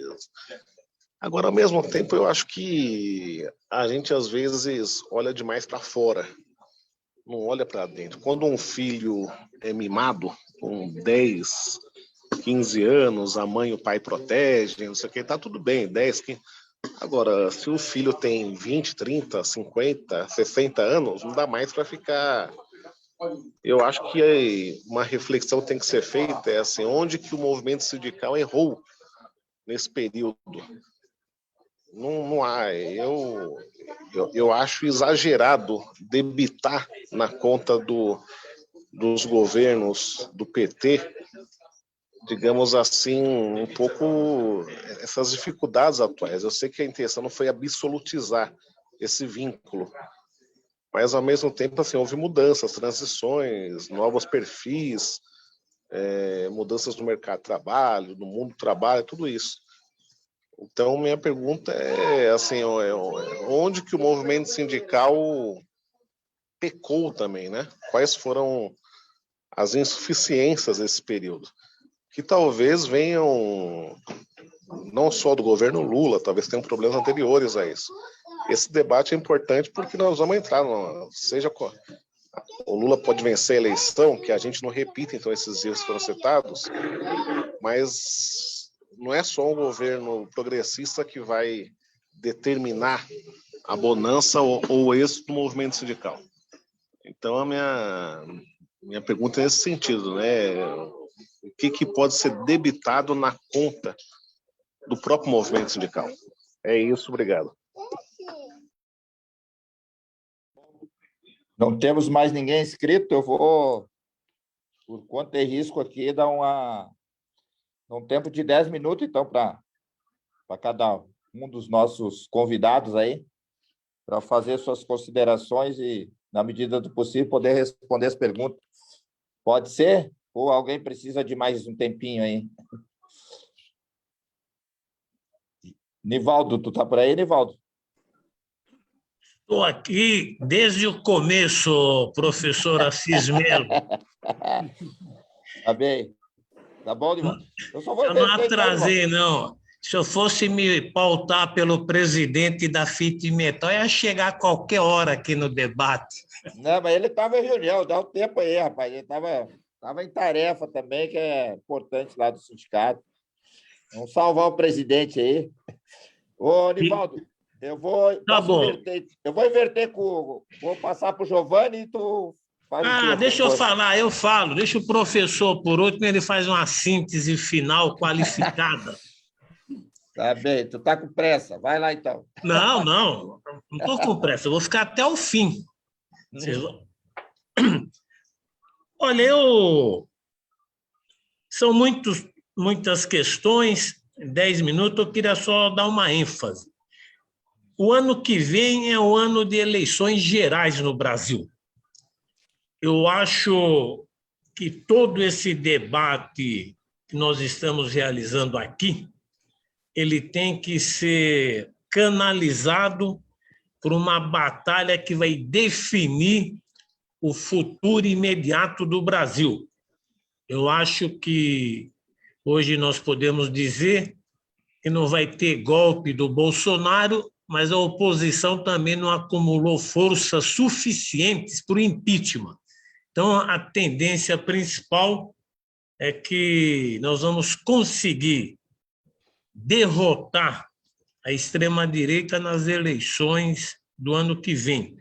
Agora, ao mesmo tempo, eu acho que a gente, às vezes, olha demais para fora, não olha para dentro. Quando um filho é mimado, com 10, 15 anos, a mãe e o pai protegem, não sei o que, tá tudo bem, 10, 15... Agora, se o filho tem 20, 30, 50, 60 anos, não dá mais para ficar... Eu acho que uma reflexão tem que ser feita, assim, onde que o movimento sindical errou nesse período. Não há. Eu acho exagerado debitar na conta dos governos do PT, digamos assim, um pouco essas dificuldades atuais. Eu sei que a intenção não foi absolutizar esse vínculo, mas ao mesmo tempo, assim, houve mudanças, transições, novos perfis, mudanças no mercado de trabalho, no mundo do trabalho, tudo isso. Então, minha pergunta é, assim, onde que o movimento sindical pecou também, né? Quais foram as insuficiências desse período? Que talvez venham não só do governo Lula, talvez tenham problemas anteriores a isso. Esse debate é importante porque nós vamos entrar, o Lula pode vencer a eleição, que a gente não repita, então, esses erros foram citados, mas não é só um governo progressista que vai determinar a bonança ou o êxito do movimento sindical. Então, a minha pergunta é nesse sentido, né? O que pode ser debitado na conta do próprio movimento sindical? É isso, obrigado. Não temos mais ninguém inscrito, eu vou, por conta e risco aqui, dar um tempo de 10 minutos, então, para cada um dos nossos convidados aí, para fazer suas considerações e, na medida do possível, poder responder as perguntas. Pode ser? Ou alguém precisa de mais um tempinho aí? Nivaldo, tu tá por aí, Nivaldo? Estou aqui desde o começo, professor Assis Melo. Tá bem. Tá bom, Nivaldo? Eu não atrasei, não. Se eu fosse me pautar pelo presidente da Fita Metal, eu ia chegar a qualquer hora aqui no debate. Não, mas ele estava em reunião, dá um tempo aí, rapaz. Ele estava em tarefa também, que é importante lá do sindicato. Vamos salvar o presidente aí. Ô, Nivaldo, eu vou inverter vou passar para o Giovanni e tu faz deixa eu falar, eu falo. Deixa o professor por último, ele faz uma síntese final qualificada. Tá bem, tu tá com pressa. Vai lá, então. Não estou com pressa. Eu vou ficar até o fim. Olha, são muitas questões, 10 minutos, eu queria só dar uma ênfase. O ano que vem é o ano de eleições gerais no Brasil. Eu acho que todo esse debate que nós estamos realizando aqui, ele tem que ser canalizado por uma batalha que vai definir o futuro imediato do Brasil. Eu acho que hoje nós podemos dizer que não vai ter golpe do Bolsonaro, mas a oposição também não acumulou forças suficientes para o impeachment. Então, a tendência principal é que nós vamos conseguir derrotar a extrema-direita nas eleições do ano que vem.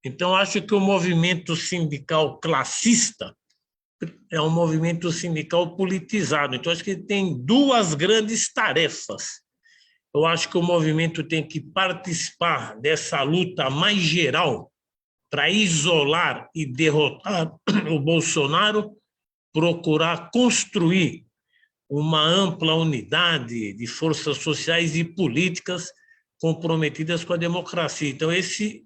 Então, acho que o movimento sindical classista é um movimento sindical politizado. Então, acho que tem duas grandes tarefas. Eu acho que o movimento tem que participar dessa luta mais geral para isolar e derrotar o Bolsonaro, procurar construir uma ampla unidade de forças sociais e políticas comprometidas com a democracia. Então, esse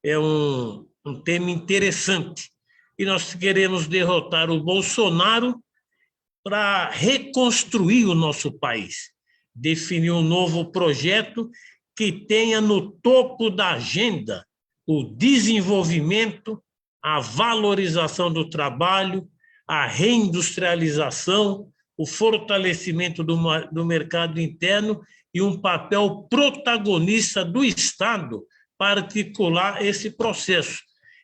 é um tema interessante. E nós queremos derrotar o Bolsonaro para reconstruir o nosso país, definir um novo projeto que tenha no topo da agenda o desenvolvimento, a valorização do trabalho, a reindustrialização, o fortalecimento do mercado interno e um papel protagonista do Estado para articular esse processo.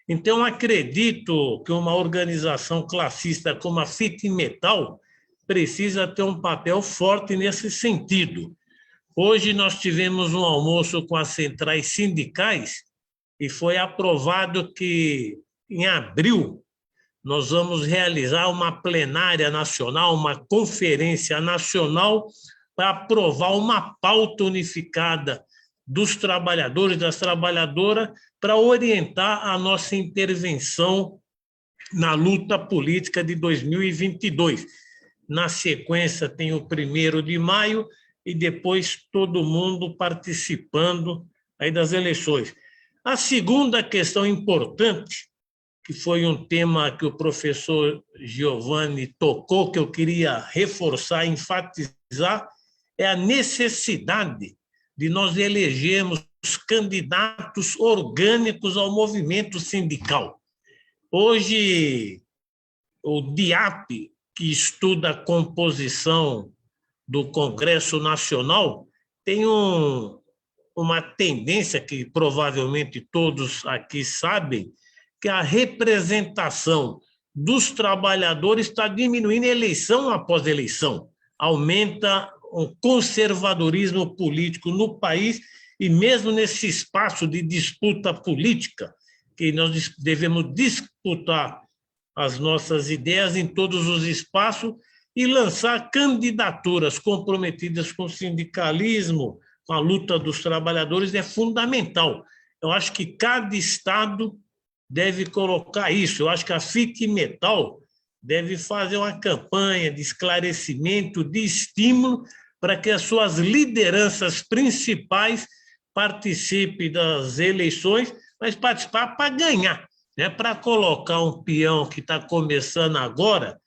Então, acredito que uma organização classista como a Fita Metal precisa ter um papel forte nesse sentido. Hoje nós tivemos um almoço com as centrais sindicais e foi aprovado que, em abril, nós vamos realizar uma plenária nacional, uma conferência nacional para aprovar uma pauta unificada dos trabalhadores, das trabalhadoras, para orientar a nossa intervenção na luta política de 2022. Na sequência, tem o 1º de maio e depois todo mundo participando aí das eleições. A segunda questão importante, que foi um tema que o professor Giovanni tocou, que eu queria reforçar, enfatizar, é a necessidade de nós elegermos candidatos orgânicos ao movimento sindical. Hoje, o DIAP, que estuda a composição do Congresso Nacional, tem uma tendência que provavelmente todos aqui sabem, que a representação dos trabalhadores está diminuindo eleição após eleição. Aumenta o conservadorismo político no país e mesmo nesse espaço de disputa política, que nós devemos disputar as nossas ideias em todos os espaços, e lançar candidaturas comprometidas com o sindicalismo, com a luta dos trabalhadores, é fundamental. Eu acho que cada Estado deve colocar isso. Eu acho que a FIT-Metal deve fazer uma campanha de esclarecimento, de estímulo, para que as suas lideranças principais participem das eleições, mas participar para ganhar, não é para colocar um peão que está começando agora,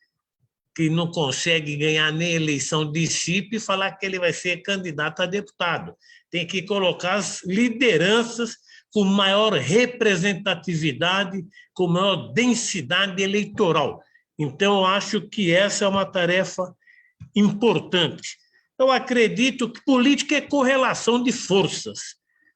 que não consegue ganhar nem eleição de CIP, e falar que ele vai ser candidato a deputado. Tem que colocar as lideranças com maior representatividade, com maior densidade eleitoral. Então, eu acho que essa é uma tarefa importante. Eu acredito que política é correlação de forças.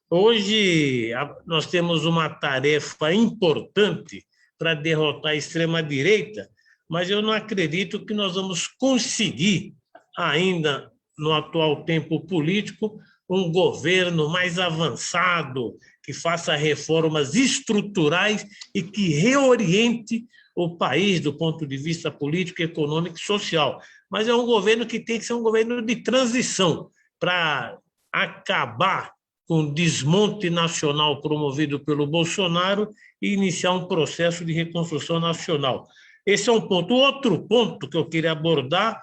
Hoje, nós temos uma tarefa importante para derrotar a extrema-direita, mas eu não acredito que nós vamos conseguir, ainda no atual tempo político, um governo mais avançado, que faça reformas estruturais e que reoriente o país do ponto de vista político, econômico e social. Mas é um governo que tem que ser um governo de transição para acabar com o desmonte nacional promovido pelo Bolsonaro e iniciar um processo de reconstrução nacional. Esse é um ponto. O outro ponto que eu queria abordar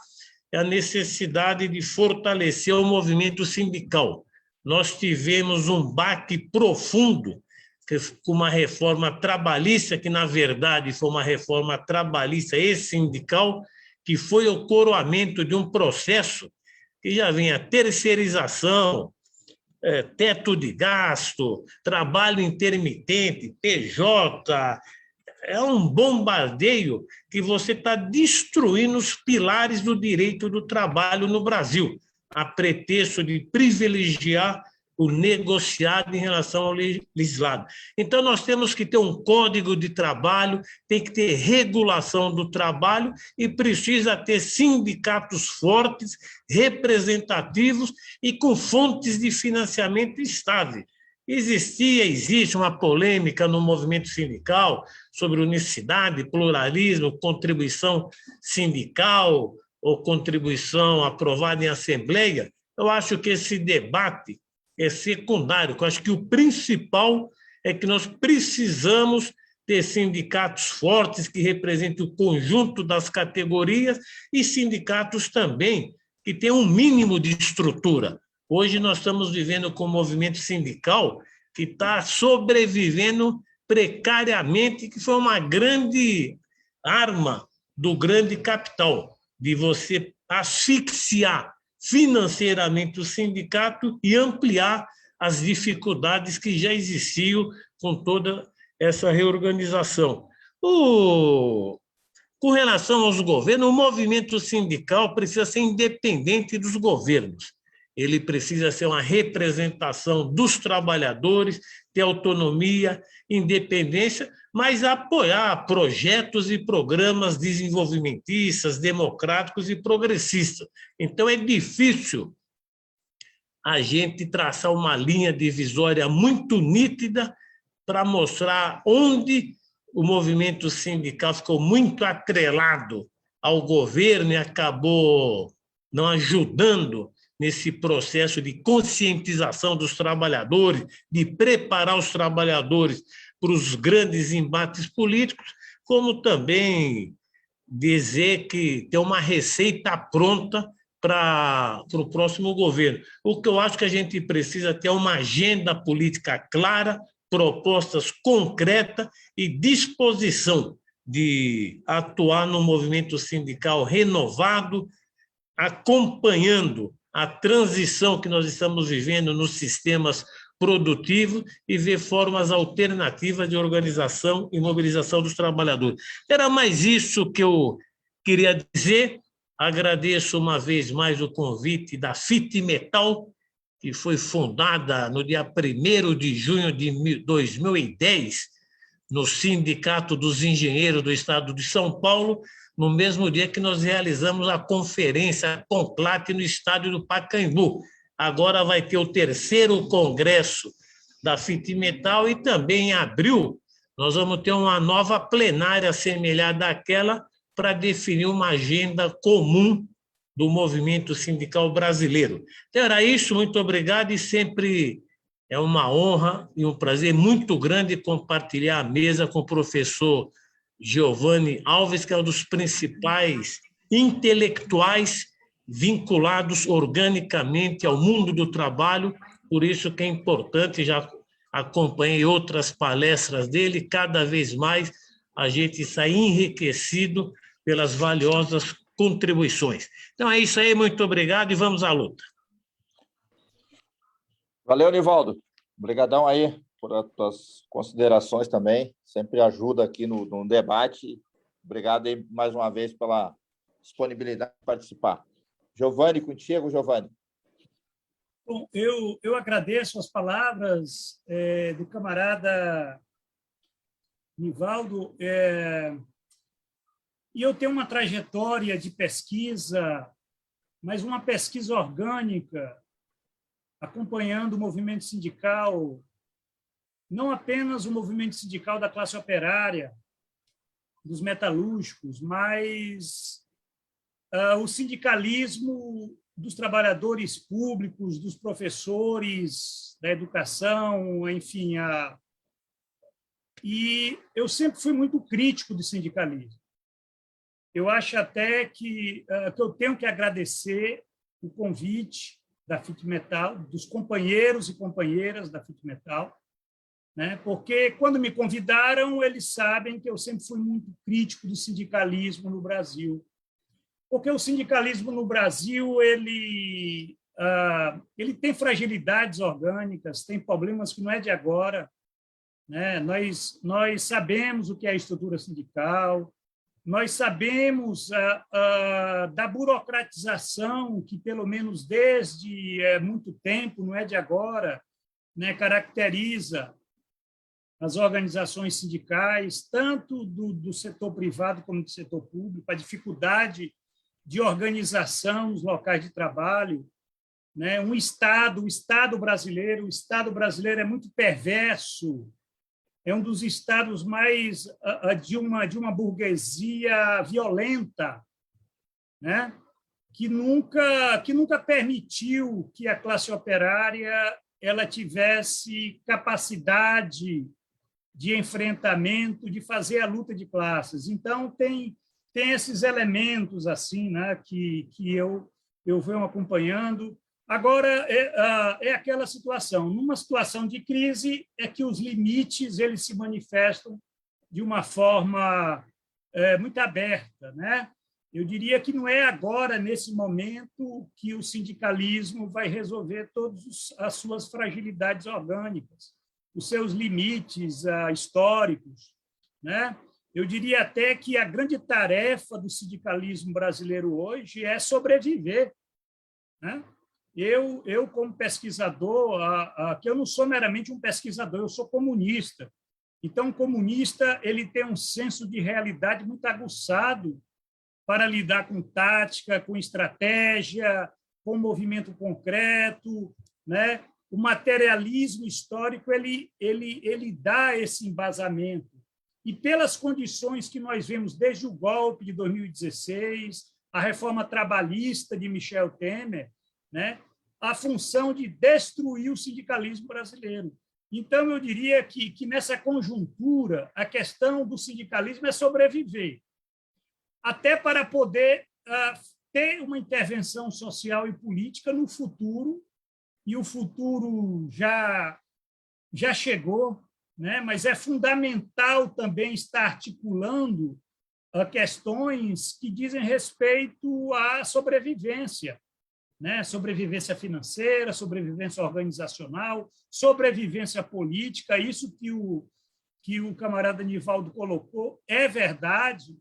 é a necessidade de fortalecer o movimento sindical. Nós tivemos um baque profundo com uma reforma trabalhista, que, na verdade, foi uma reforma trabalhista e sindical, que foi o coroamento de um processo que já vinha terceirização, teto de gasto, trabalho intermitente, PJ. É um bombardeio que você está destruindo os pilares do direito do trabalho no Brasil, a pretexto de privilegiar o negociado em relação ao legislado. Então, nós temos que ter um código de trabalho, tem que ter regulação do trabalho e precisa ter sindicatos fortes, representativos e com fontes de financiamento estável. Existe uma polêmica no movimento sindical sobre unicidade, pluralismo, contribuição sindical ou contribuição aprovada em assembleia. Eu acho que esse debate é secundário. Eu acho que o principal é que nós precisamos ter sindicatos fortes que representem o conjunto das categorias e sindicatos também que tenham um mínimo de estrutura. Hoje nós estamos vivendo com um movimento sindical que está sobrevivendo precariamente, que foi uma grande arma do grande capital, de você asfixiar financeiramente o sindicato e ampliar as dificuldades que já existiam com toda essa reorganização. Com relação aos governos, o movimento sindical precisa ser independente dos governos. Ele precisa ser uma representação dos trabalhadores, ter autonomia, independência, mas apoiar projetos e programas desenvolvimentistas, democráticos e progressistas. Então, é difícil a gente traçar uma linha divisória muito nítida para mostrar onde o movimento sindical ficou muito atrelado ao governo e acabou não ajudando nesse processo de conscientização dos trabalhadores, de preparar os trabalhadores para os grandes embates políticos, como também dizer que tem uma receita pronta para o próximo governo. O que eu acho que a gente precisa ter é uma agenda política clara, propostas concretas e disposição de atuar no movimento sindical renovado, acompanhando a transição que nós estamos vivendo nos sistemas produtivos e ver formas alternativas de organização e mobilização dos trabalhadores. Era mais isso que eu queria dizer. Agradeço uma vez mais o convite da FIT-Metal, que foi fundada no dia 1º de junho de 2010, no Sindicato dos Engenheiros do Estado de São Paulo, no mesmo dia que nós realizamos a conferência Conclate no estádio do Pacaembu. Agora vai ter o 3º congresso da FIT-Metal e também em abril nós vamos ter uma nova plenária semelhante àquela para definir uma agenda comum do movimento sindical brasileiro. Então, era isso, muito obrigado, e sempre é uma honra e um prazer muito grande compartilhar a mesa com o professor Giovanni Alves, que é um dos principais intelectuais vinculados organicamente ao mundo do trabalho, por isso que é importante, já acompanhei outras palestras dele, cada vez mais a gente sai enriquecido pelas valiosas contribuições. Então é isso aí, muito obrigado e vamos à luta. Valeu, Nivaldo. Obrigadão aí por as tuas considerações também. Sempre ajuda aqui no debate. Obrigado aí mais uma vez pela disponibilidade de participar. Giovanni, contigo, Giovanni. Bom, eu agradeço as palavras do camarada Nivaldo. E eu tenho uma trajetória de pesquisa, mas uma pesquisa orgânica, acompanhando o movimento sindical, não apenas o movimento sindical da classe operária, dos metalúrgicos, mas o sindicalismo dos trabalhadores públicos, dos professores, da educação, enfim. E eu sempre fui muito crítico do sindicalismo. Eu acho até que eu tenho que agradecer o convite da FIT Metal, dos companheiros e companheiras da FIT Metal, né? Porque, quando me convidaram, eles sabem que eu sempre fui muito crítico do sindicalismo no Brasil. Porque o sindicalismo no Brasil ele tem fragilidades orgânicas, tem problemas que não é de agora, né? Nós sabemos o que é a estrutura sindical, nós sabemos da burocratização que, pelo menos desde muito tempo, não é de agora, né, caracteriza as organizações sindicais, tanto do setor privado como do setor público, a dificuldade de organização nos locais de trabalho, né? O Estado brasileiro é muito perverso, é um dos estados mais de uma burguesia violenta, né? que nunca permitiu que a classe operária ela tivesse capacidade de enfrentamento, de fazer a luta de classes. Então, tem esses elementos assim, né, que eu venho acompanhando. Agora, é aquela situação. Numa situação de crise, é que os limites eles se manifestam de uma forma muito aberta, né? Eu diria que não é agora, nesse momento, que o sindicalismo vai resolver todas as suas fragilidades orgânicas, os seus limites históricos, né? Eu diria até que a grande tarefa do sindicalismo brasileiro hoje é sobreviver, né? Eu como pesquisador, que eu não sou meramente um pesquisador, eu sou comunista. Então, o comunista ele tem um senso de realidade muito aguçado para lidar com tática, com estratégia, com movimento concreto, né? O materialismo histórico ele dá esse embasamento. E pelas condições que nós vemos desde o golpe de 2016, a reforma trabalhista de Michel Temer, né? A função de destruir o sindicalismo brasileiro. Então, eu diria que nessa conjuntura, a questão do sindicalismo é sobreviver, até para poder ter uma intervenção social e política no futuro, e o futuro já chegou, né? Mas é fundamental também estar articulando questões que dizem respeito à sobrevivência, né? Sobrevivência financeira, sobrevivência organizacional, sobrevivência política. Isso que o camarada Nivaldo colocou é verdade,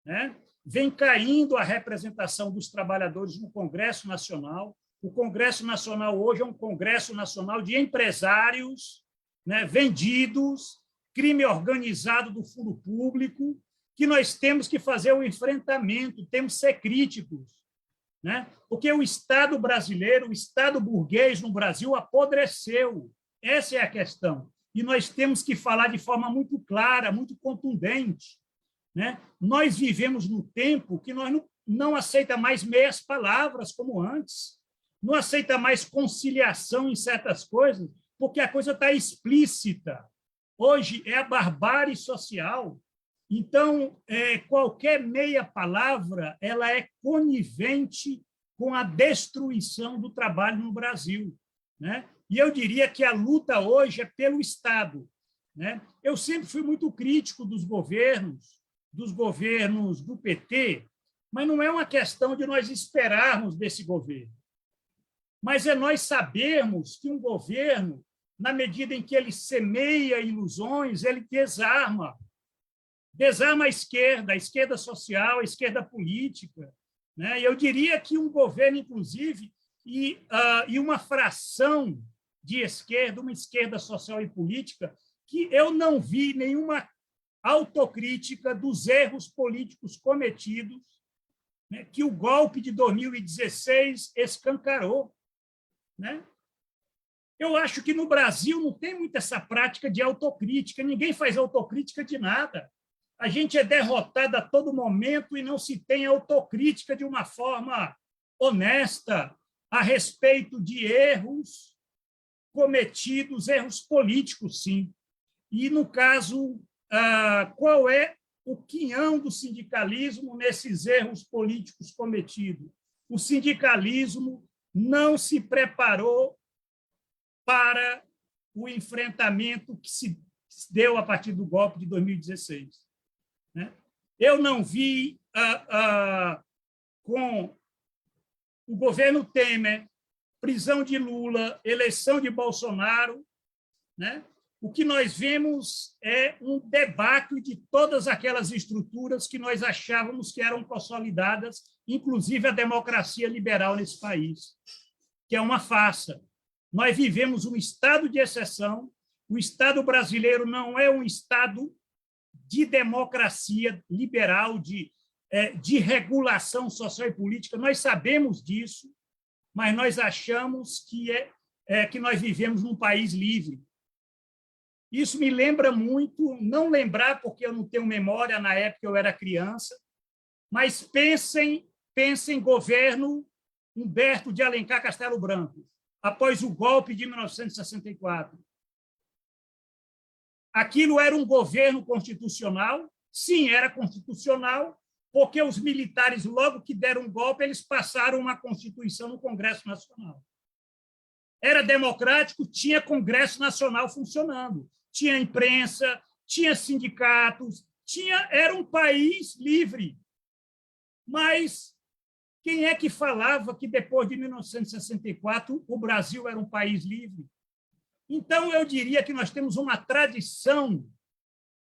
né? Vem caindo a representação dos trabalhadores no Congresso Nacional. O Congresso Nacional hoje é um Congresso Nacional de empresários, né, vendidos, crime organizado do furo público, que nós temos que fazer o enfrentamento, temos que ser críticos, né? Porque o Estado brasileiro, o Estado burguês no Brasil apodreceu. Essa é a questão. E nós temos que falar de forma muito clara, muito contundente, né? Nós vivemos num tempo que nós não aceita mais meias palavras como antes, não aceita mais conciliação em certas coisas, porque a coisa está explícita. Hoje é a barbárie social. Então, qualquer meia palavra ela é conivente com a destruição do trabalho no Brasil, né? E eu diria que a luta hoje é pelo Estado, né? Eu sempre fui muito crítico dos governos do PT, mas não é uma questão de nós esperarmos desse governo, mas é nós sabermos que um governo, na medida em que ele semeia ilusões, ele desarma a esquerda social, a esquerda política, né? Eu diria que um governo, inclusive, e uma fração de esquerda, uma esquerda social e política, que eu não vi nenhuma autocrítica dos erros políticos cometidos, né, que o golpe de 2016 escancarou, né? Eu acho que no Brasil não tem muito essa prática de autocrítica, ninguém faz autocrítica de nada. A gente é derrotado a todo momento e não se tem autocrítica de uma forma honesta a respeito de erros cometidos, erros políticos, sim. E, no caso, qual é o quinhão do sindicalismo nesses erros políticos cometidos? O sindicalismo não se preparou para o enfrentamento que se deu a partir do golpe de 2016. Né? Eu não vi, com o governo Temer, prisão de Lula, eleição de Bolsonaro, né? O que nós vemos é um debate de todas aquelas estruturas que nós achávamos que eram consolidadas, inclusive a democracia liberal nesse país, que é uma farsa. Nós vivemos um estado de exceção, o Estado brasileiro não é um Estado de democracia liberal, de regulação social e política, nós sabemos disso, mas nós achamos que nós vivemos num país livre. Isso me lembra muito, não lembrar porque eu não tenho memória, na época eu era criança, mas pensem governo Humberto de Alencar Castelo Branco, após o golpe de 1964. Aquilo era um governo constitucional? Sim, era constitucional, porque os militares, logo que deram um golpe, eles passaram uma Constituição no Congresso Nacional. Era democrático, tinha Congresso Nacional funcionando, tinha imprensa, tinha sindicatos, era um país livre. Mas quem é que falava que, depois de 1964, o Brasil era um país livre? Então, eu diria que nós temos uma tradição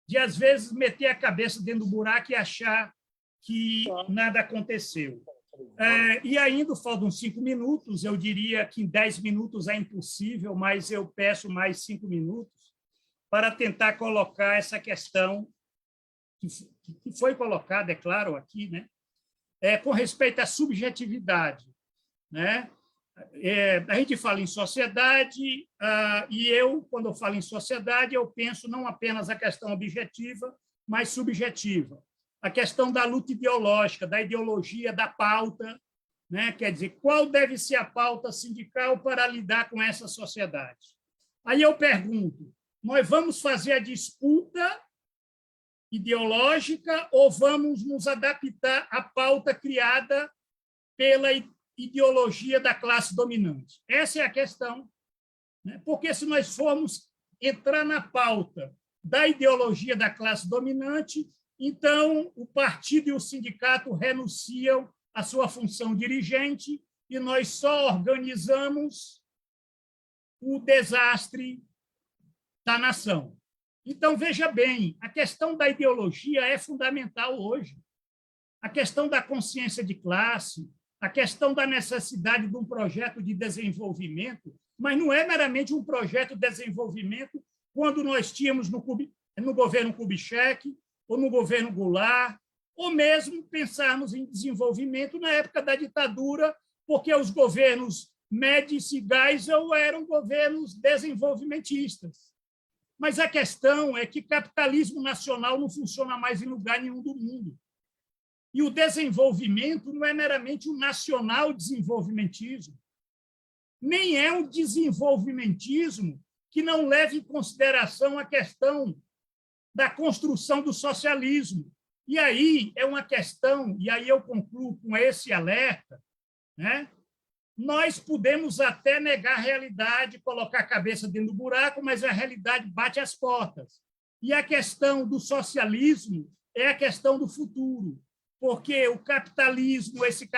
de, às vezes, meter a cabeça dentro do buraco e achar que nada aconteceu. E ainda faltam 5 minutos, eu diria que em 10 minutos é impossível, mas eu peço mais 5 minutos para tentar colocar essa questão que foi colocada, é claro, aqui, né? Com respeito à subjetividade, né? A gente fala em sociedade, e eu, quando eu falo em sociedade, eu penso não apenas a questão objetiva, mas subjetiva. A questão da luta ideológica, da ideologia, da pauta, né? Quer dizer, qual deve ser a pauta sindical para lidar com essa sociedade? Aí eu pergunto, nós vamos fazer a disputa ideológica ou vamos nos adaptar à pauta criada pela ideologia da classe dominante? Essa é a questão, né? Porque se nós formos entrar na pauta da ideologia da classe dominante, então o partido e o sindicato renunciam à sua função dirigente e nós só organizamos o desastre da nação. Então, veja bem, a questão da ideologia é fundamental hoje. A questão da consciência de classe, a questão da necessidade de um projeto de desenvolvimento, mas não é meramente um projeto de desenvolvimento quando nós tínhamos no governo Kubitschek, ou no governo Goulart, ou mesmo pensarmos em desenvolvimento na época da ditadura, porque os governos Médici e Geisel eram governos desenvolvimentistas. Mas a questão é que capitalismo nacional não funciona mais em lugar nenhum do mundo. E o desenvolvimento não é meramente um nacional desenvolvimentismo, nem é um desenvolvimentismo que não leve em consideração a questão da construção do socialismo. E aí é uma questão, e aí eu concluo com esse alerta, né? Nós podemos até negar a realidade, colocar a cabeça dentro do buraco, mas a realidade bate às portas. E a questão do socialismo é a questão do futuro, porque o capitalismo, esse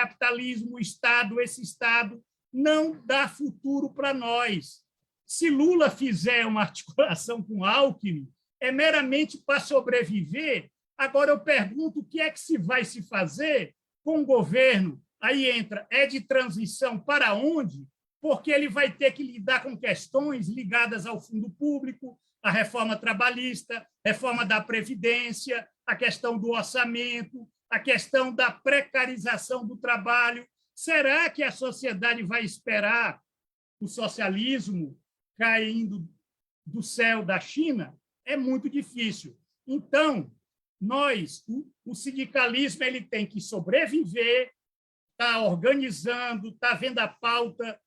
Estado, não dá futuro para nós. Se Lula fizer uma articulação com Alckmin, é meramente para sobreviver. Agora, eu pergunto o que é que se vai se fazer com o governo. Aí entra, é de transição para onde? Porque ele vai ter que lidar com questões ligadas ao fundo público, à reforma trabalhista, reforma da Previdência, a questão do orçamento, a questão da precarização do trabalho. Será que a sociedade vai esperar o socialismo caindo do céu da China? É muito difícil. Então, o sindicalismo ele tem que sobreviver, está organizando, está vendo a pauta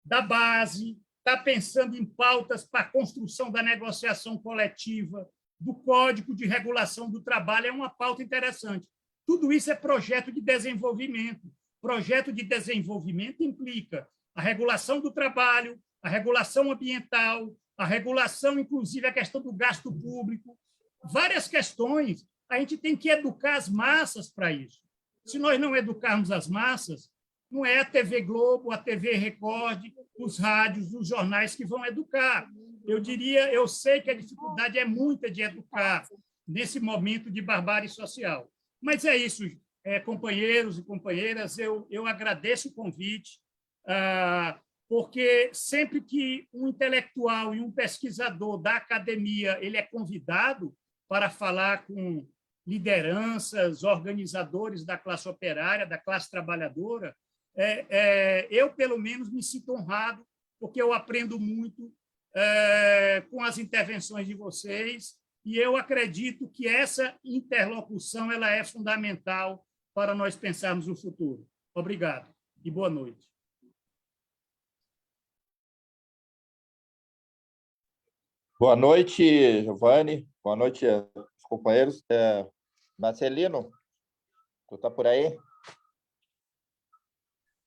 da base, está pensando em pautas para a construção da negociação coletiva, do Código de Regulação do Trabalho, é uma pauta interessante. Tudo isso é projeto de desenvolvimento. Projeto de desenvolvimento implica a regulação do trabalho, a regulação ambiental, a regulação, inclusive, a questão do gasto público, várias questões. A gente tem que educar as massas para isso. Se nós não educarmos as massas, não é a TV Globo, a TV Record, os rádios, os jornais que vão educar. Eu sei que a dificuldade é muita de educar nesse momento de barbárie social. Mas é isso, companheiros e companheiras, eu agradeço o convite, porque sempre que um intelectual e um pesquisador da academia ele é convidado para falar com lideranças, organizadores da classe operária, da classe trabalhadora, eu, pelo menos, me sinto honrado, porque eu aprendo muito com as intervenções de vocês, e eu acredito que essa interlocução ela é fundamental para nós pensarmos o futuro. Obrigado e boa noite. Boa noite, Giovanni. Boa noite, companheiros. Marcelino, tu está por aí?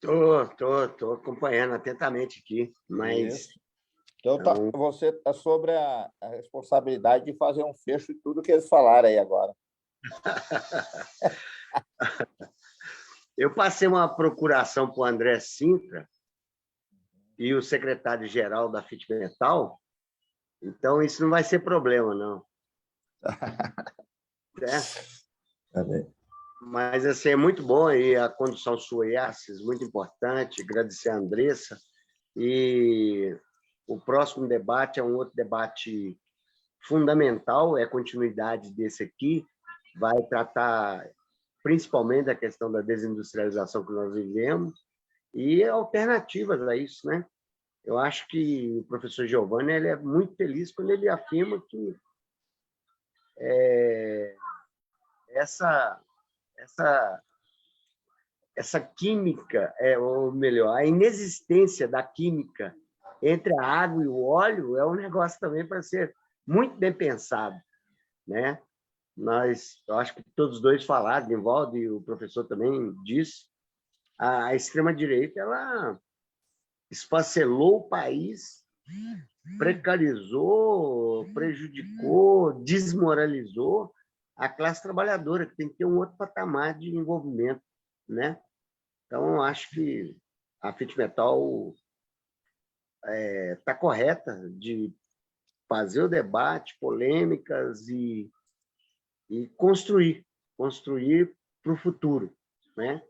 Estou acompanhando atentamente aqui, mas... Então, você está sobre a responsabilidade de fazer um fecho de tudo que eles falaram aí agora. Eu passei uma procuração para o André Sintra e o secretário-geral da FIT-Metal, então isso não vai ser problema, não. Mas assim, é muito bom aí a condução sua, Assis, muito importante. Agradecer a Andressa. E o próximo debate é um outro debate fundamental, é a continuidade desse aqui, vai tratar principalmente da questão da desindustrialização que nós vivemos e alternativas a isso, né? Eu acho que o professor Giovanni ele é muito feliz quando ele afirma que essa química, ou melhor, a inexistência da química entre a água e o óleo é um negócio também para ser muito bem pensado, né? Eu acho que todos os dois falaram, Nivaldo e o professor também disse, a extrema-direita ela esfacelou o país, precarizou, prejudicou, desmoralizou a classe trabalhadora, que tem que ter um outro patamar de envolvimento, né? Então, acho que a FIT-Metal está correta de fazer o debate, polêmicas e construir para o futuro, né?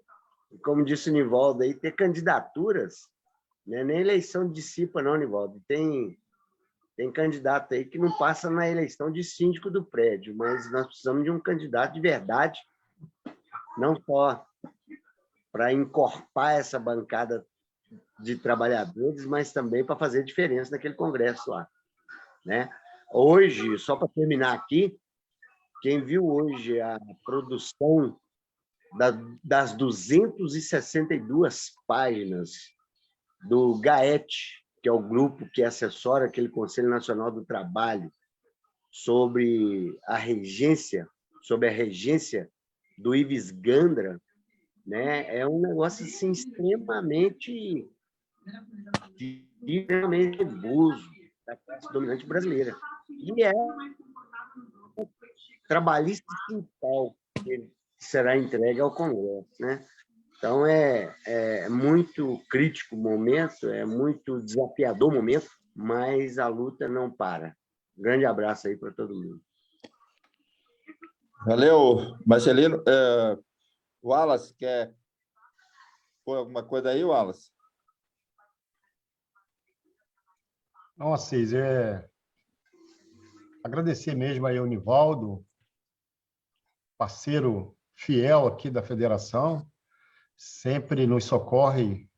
E como disse o Nivaldo, aí, ter candidaturas, né? Nem eleição dissipa, não, Nivaldo. Tem candidato aí que não passa na eleição de síndico do prédio, mas nós precisamos de um candidato de verdade, não só para encorpar essa bancada de trabalhadores, mas também para fazer diferença naquele congresso lá, né? Hoje, só para terminar aqui, quem viu hoje a produção das 262 páginas do GAET, que é o grupo que assessora aquele Conselho Nacional do Trabalho, sobre a regência do Ives Gandra, né? É um negócio assim, extremamente nervoso da classe dominante brasileira. E é trabalhista sindical que será entregue ao Congresso, né? Então, é muito crítico o momento, é muito desafiador o momento, mas a luta não para. Um grande abraço aí para todo mundo. Valeu, Marcelino. Wallace, quer pôr alguma coisa aí, Wallace? Não, Assis, agradecer mesmo aí ao Nivaldo, parceiro fiel aqui da federação, sempre nos socorre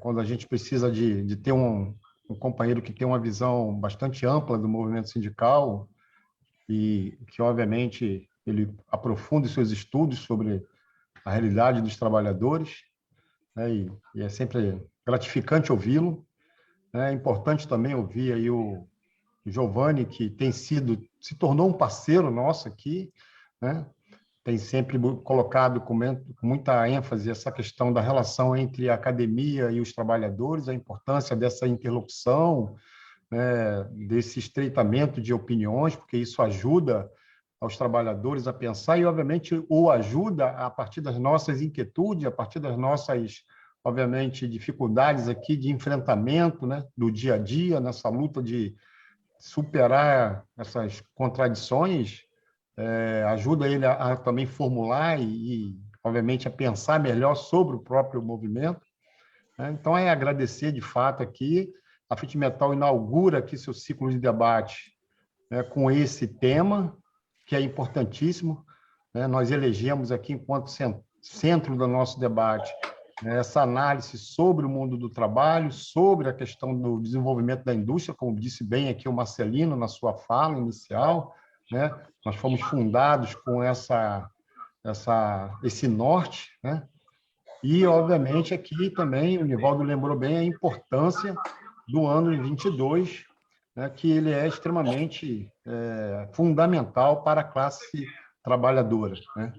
quando a gente precisa de ter um companheiro que tem uma visão bastante ampla do movimento sindical e que, obviamente, ele aprofunde seus estudos sobre a realidade dos trabalhadores, né? E é sempre gratificante ouvi-lo. É importante também ouvir aí o Giovanni, que se tornou um parceiro nosso aqui, né? Tem sempre colocado com muita ênfase essa questão da relação entre a academia e os trabalhadores, a importância dessa interlocução, né, desse estreitamento de opiniões, porque isso ajuda aos trabalhadores a pensar e, obviamente, o ajuda a partir das nossas inquietudes, a partir das nossas, obviamente, dificuldades aqui de enfrentamento, né, do dia a dia, nessa luta de superar essas contradições, ajuda ele a também formular e, obviamente, a pensar melhor sobre o próprio movimento, né? Então, agradecer, de fato, aqui. A Fit Metal inaugura aqui seu ciclo de debate, né, com esse tema, que é importantíssimo, né? Nós elegemos aqui, enquanto centro do nosso debate, né, essa análise sobre o mundo do trabalho, sobre a questão do desenvolvimento da indústria, como disse bem aqui o Marcelino na sua fala inicial, né? Nós fomos fundados com esse norte, né? E, obviamente, aqui também o Nivaldo lembrou bem a importância do ano 22, né, que ele é extremamente fundamental para a classe trabalhadora, né?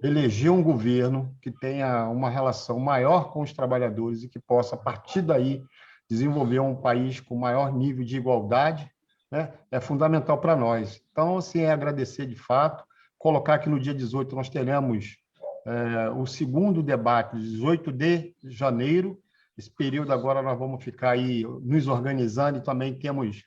Eleger um governo que tenha uma relação maior com os trabalhadores e que possa, a partir daí, desenvolver um país com maior nível de igualdade, né, é fundamental para nós. Então, assim, agradecer de fato, colocar que no dia 18 nós teremos o segundo debate, 18 de janeiro. Esse período agora nós vamos ficar aí nos organizando e também temos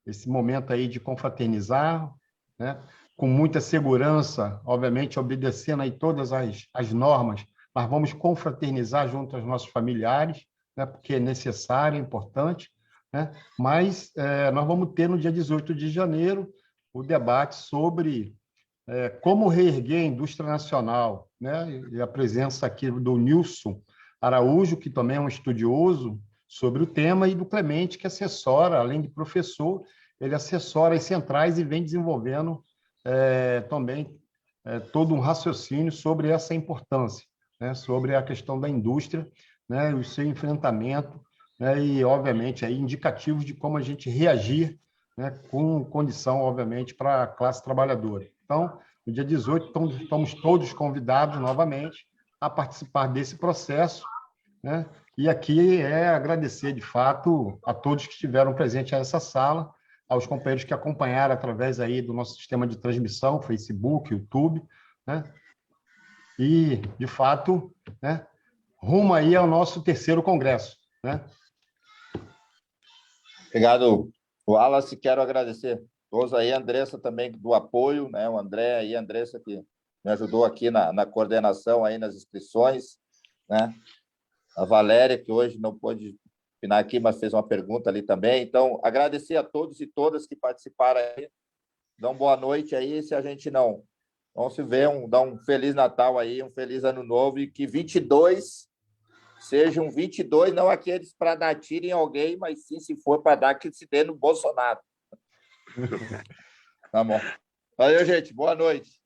esse momento aí de confraternizar, né, com muita segurança, obviamente, obedecendo aí todas as normas, mas vamos confraternizar junto aos nossos familiares, né, porque é necessário, é importante, né? Mas nós vamos ter no dia 18 de janeiro o debate sobre como reerguer a indústria nacional, né? E a presença aqui do Nilson Araújo, que também é um estudioso sobre o tema, e do Clemente, que assessora, além de professor, ele assessora as centrais e vem desenvolvendo também todo um raciocínio sobre essa importância, né? Sobre a questão da indústria, né? O seu enfrentamento, né? E, obviamente, aí, indicativos de como a gente reagir, né? Com condição, obviamente, para a classe trabalhadora. Então, no dia 18, estamos todos convidados novamente a participar desse processo, né? E aqui agradecer, de fato, a todos que estiveram presentes nessa sala, aos companheiros que acompanharam através aí do nosso sistema de transmissão, Facebook, YouTube, né? E, de fato, né, rumo aí ao nosso terceiro congresso, né? Obrigado, Wallace. Quero agradecer todos aí, a Andressa também do apoio, né? O André e a Andressa que me ajudou aqui na coordenação, aí nas inscrições, né? A Valéria, que hoje não pôde opinar aqui, mas fez uma pergunta ali também. Então, agradecer a todos e todas que participaram aí. Dão boa noite aí, se a gente não se vê, dá um Feliz Natal aí, um Feliz Ano Novo, e que 22 sejam 22, não aqueles para dar tiro em alguém, mas sim, se for para dar, que se dê no Bolsonaro. Tá bom. Valeu, gente. Boa noite.